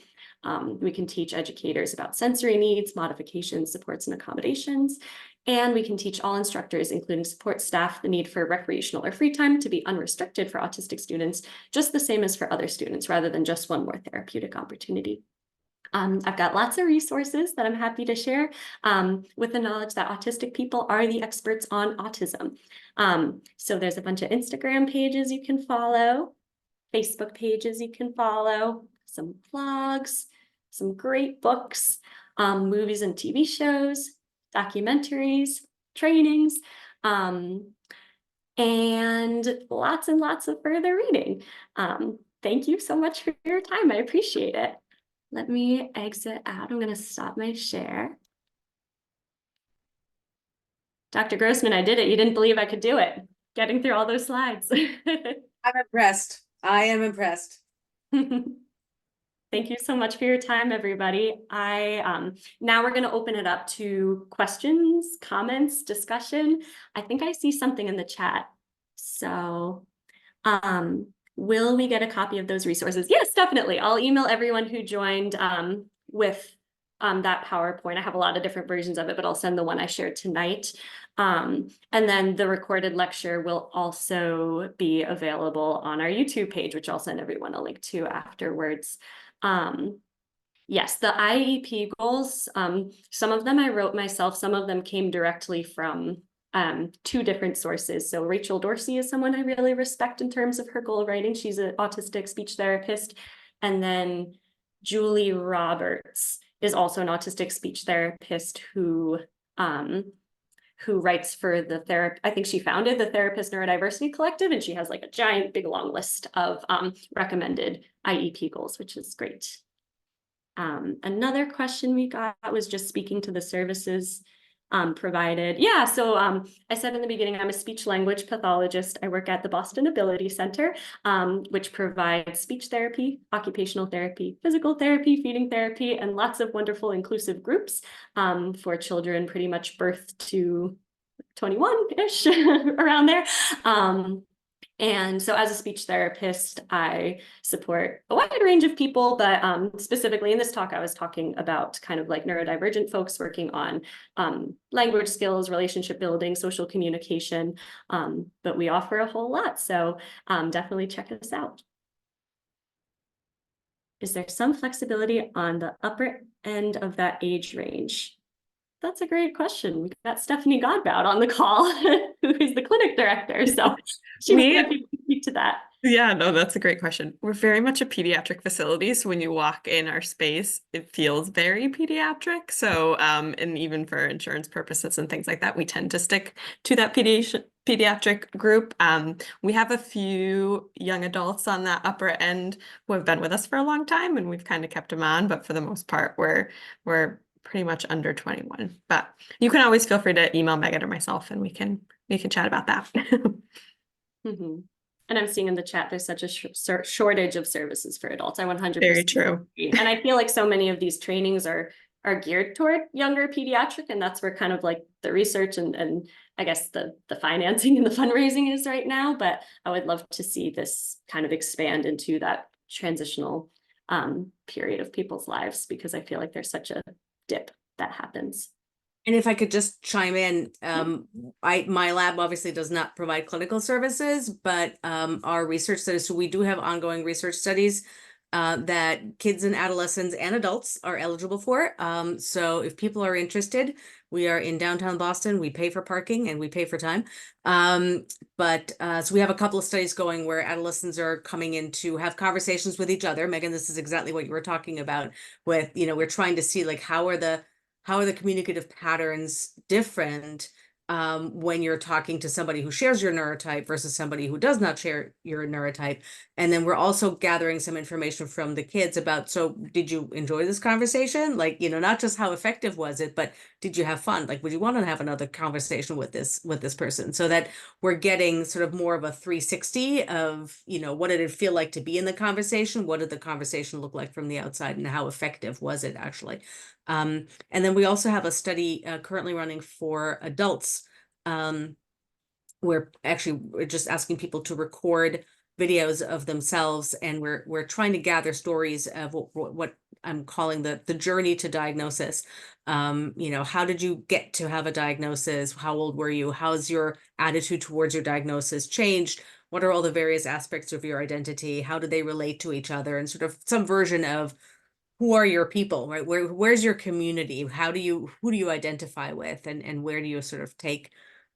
We can teach educators about sensory needs, modifications, supports, and accommodations. And we can teach all instructors, including support staff, the need for recreational or free time to be unrestricted for autistic students, just the same as for other students, rather than just one more therapeutic opportunity. I've got lots of resources that I'm happy to share with the knowledge that autistic people are the experts on autism. So there's a bunch of Instagram pages you can follow, Facebook pages you can follow, some blogs, some great books, movies and TV shows, documentaries, trainings, and lots of further reading. Thank you so much for your time. I appreciate it. Let me exit out. I'm going to stop my share. Dr. Grossman, I did it. You didn't believe I could do it. Getting through all those slides. I'm impressed. I am impressed. Thank you so much for your time, everybody. Now we're going to open it up to questions, comments, discussion. I think I see something in the chat. So, will we get a copy of those resources? Yes, definitely. I'll email everyone who joined with that PowerPoint. I have a lot of different versions of it, but I'll send the one I shared tonight. And then the recorded lecture will also be available on our YouTube page, which I'll send everyone a link to afterwards. Yes, the IEP goals, some of them I wrote myself, some of them came directly from two different sources. So Rachel Dorsey is someone I really respect in terms of her goal writing. She's an autistic speech therapist. And then Julie Roberts is also an autistic speech therapist who writes for the therapist. I think she founded the Therapist Neurodiversity Collective, and she has like a giant, big, long list of recommended IEP goals, which is great. Another question we got was just speaking to the services provided. Yeah, so I said in the beginning, I'm a speech language pathologist. I work at the Boston Ability Center, which provides speech therapy, occupational therapy, physical therapy, feeding therapy, and lots of wonderful inclusive groups for children pretty much birth to 21-ish, around there. And so as a speech therapist, I support a wide range of people, but specifically in this talk, I was talking about kind of like neurodivergent folks working on language skills, relationship building, social communication, but we offer a whole lot. So definitely check us out. Is there some flexibility on the upper end of that age range? That's a great question. We've got Stephanie Godbout on the call, who is the clinic director. So she might be able to speak to that. Yeah, no, that's a great question. We're very much a pediatric facility. So when you walk in our space, it feels very pediatric. So, and even for insurance purposes and things like that, we tend to stick to that pediatric group. We have a few young adults on that upper end who have been with us for a long time, and we've kind of kept them on. But for the most part, we're pretty much under 21. But you can always feel free to email Megan or myself, and we can chat about that. Mm-hmm. And I'm seeing in the chat, there's such a shortage of services for adults. I 100% Very true. agree. And I feel like so many of these trainings are geared toward younger pediatric, and that's where kind of like the research and I guess the financing and the fundraising is right now. But I would love to see this kind of expand into that transitional period of people's lives, because I feel like there's such a dip that happens. And if I could just chime in, my lab obviously does not provide clinical services, but our research studies, so we do have ongoing research studies that kids and adolescents and adults are eligible for. So if people are interested, we are in downtown Boston. We pay for parking and we pay for time. So we have a couple of studies going where adolescents are coming in to have conversations with each other. Megan, this is exactly what you were talking about with, we're trying to see like how are the communicative patterns different when you're talking to somebody who shares your neurotype versus somebody who does not share your neurotype. And then we're also gathering some information from the kids about, so did you enjoy this conversation? Like, not just how effective was it, but did you have fun? Like, would you want to have another conversation with this person? So that we're getting sort of more of a 360 of, what did it feel like to be in the conversation? What did the conversation look like from the outside, and how effective was it actually? And then we also have a study currently running for adults. We're just asking people to record videos of themselves, and we're trying to gather stories of what I'm calling the journey to diagnosis. How did you get to have a diagnosis? How old were you? How's your attitude towards your diagnosis changed? What are all the various aspects of your identity? How do they relate to each other? And sort of some version of who are your people, right? Where's your community? Who do you identify with, and where do you sort of take,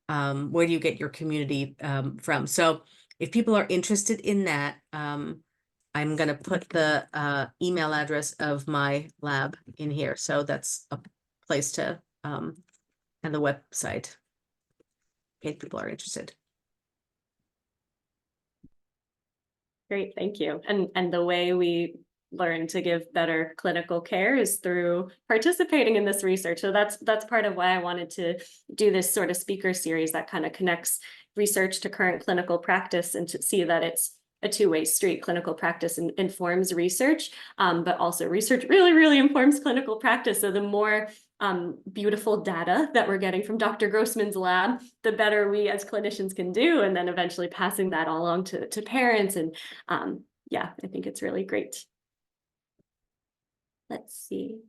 where do you get your community from? So if people are interested in that, I'm going to put the email address of my lab in here. So that's a place to, and the website, if people are interested. Great, thank you. And the way we learn to give better clinical care is through participating in this research. So that's part of why I wanted to do this sort of speaker series that kind of connects research to current clinical practice, and to see that it's a two-way street. Clinical practice informs research, but also research really, really informs clinical practice. So the more beautiful data that we're getting from Dr. Grossman's lab, the better we as clinicians can do, and then eventually passing that all along to parents. And yeah, I think it's really great. Let's see.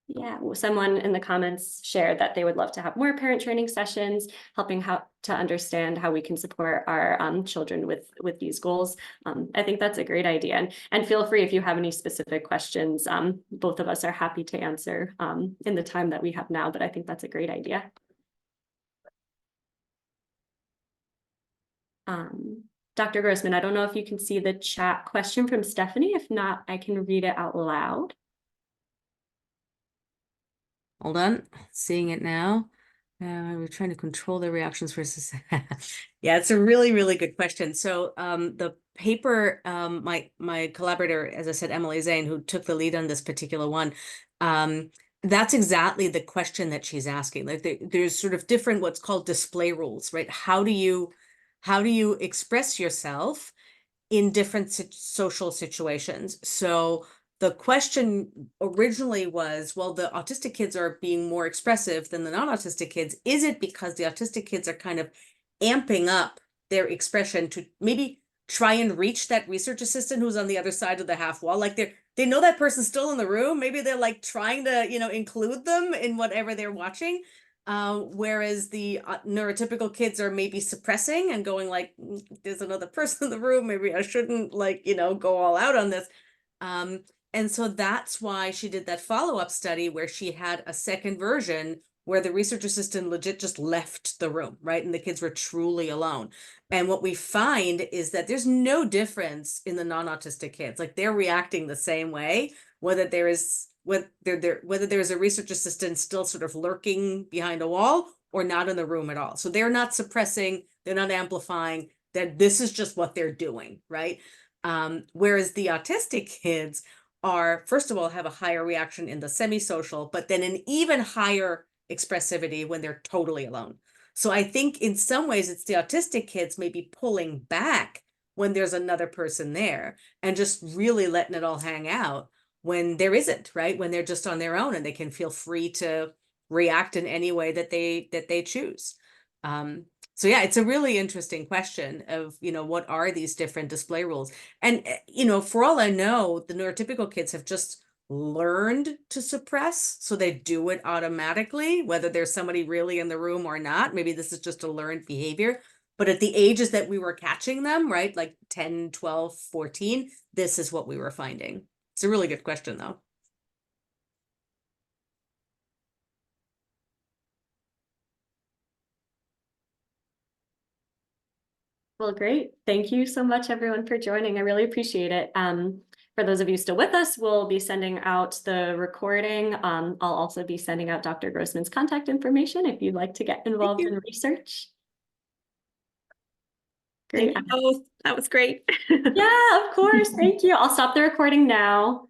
Yeah, someone in the comments shared that they would love to have more parent training sessions, helping how to understand how we can support our children with these goals. I think that's a great idea. And feel free if you have any specific questions. Both of us are happy to answer in the time that we have now, but I think that's a great idea. Dr. Grossman, I don't know if you can see the chat question from Stephanie. If not, I can read it out loud. Hold on, seeing it now. We're trying to control the reactions versus. Yeah, it's a really, really good question. So the paper, my collaborator, as I said, Emily Zane, who took the lead on this particular one, that's exactly the question that she's asking. Like there's sort of different what's called display rules, right? How do you express yourself in different social situations? So the question originally was, well, the autistic kids are being more expressive than the non-autistic kids. Is it because the autistic kids are kind of amping up their expression to maybe try and reach that research assistant who's on the other side of the half wall? Like they know that person's still in the room. Maybe they're like trying to, include them in whatever they're watching. Whereas the neurotypical kids are maybe suppressing and going like, there's another person in the room. Maybe I shouldn't go all out on this. And so that's why she did that follow-up study where she had a second version where the research assistant legit just left the room, right? And the kids were truly alone. And what we find is that there's no difference in the non-autistic kids. Like they're reacting the same way, whether there is a research assistant still sort of lurking behind a wall or not in the room at all. So they're not suppressing, they're not amplifying, that this is just what they're doing, right? Whereas the autistic kids are, first of all, have a higher reaction in the semi-social, but then an even higher expressivity when they're totally alone. So I think in some ways it's the autistic kids maybe pulling back when there's another person there and just really letting it all hang out when there isn't, right? When they're just on their own and they can feel free to react in any way that they choose. So yeah, it's a really interesting question of, what are these different display rules? And, for all I know, the neurotypical kids have just learned to suppress. So they do it automatically, whether there's somebody really in the room or not. Maybe this is just a learned behavior. But at the ages that we were catching them, right, like 10, 12, 14, this is what we were finding. It's a really good question, though. Well, great. Thank you so much, everyone, for joining. I really appreciate it. For those of you still with us, we'll be sending out the recording. I'll also be sending out Dr. Grossman's contact information if you'd like to get involved in research. Great. Thank you both. That was great. Yeah, of course. Thank you. I'll stop the recording now.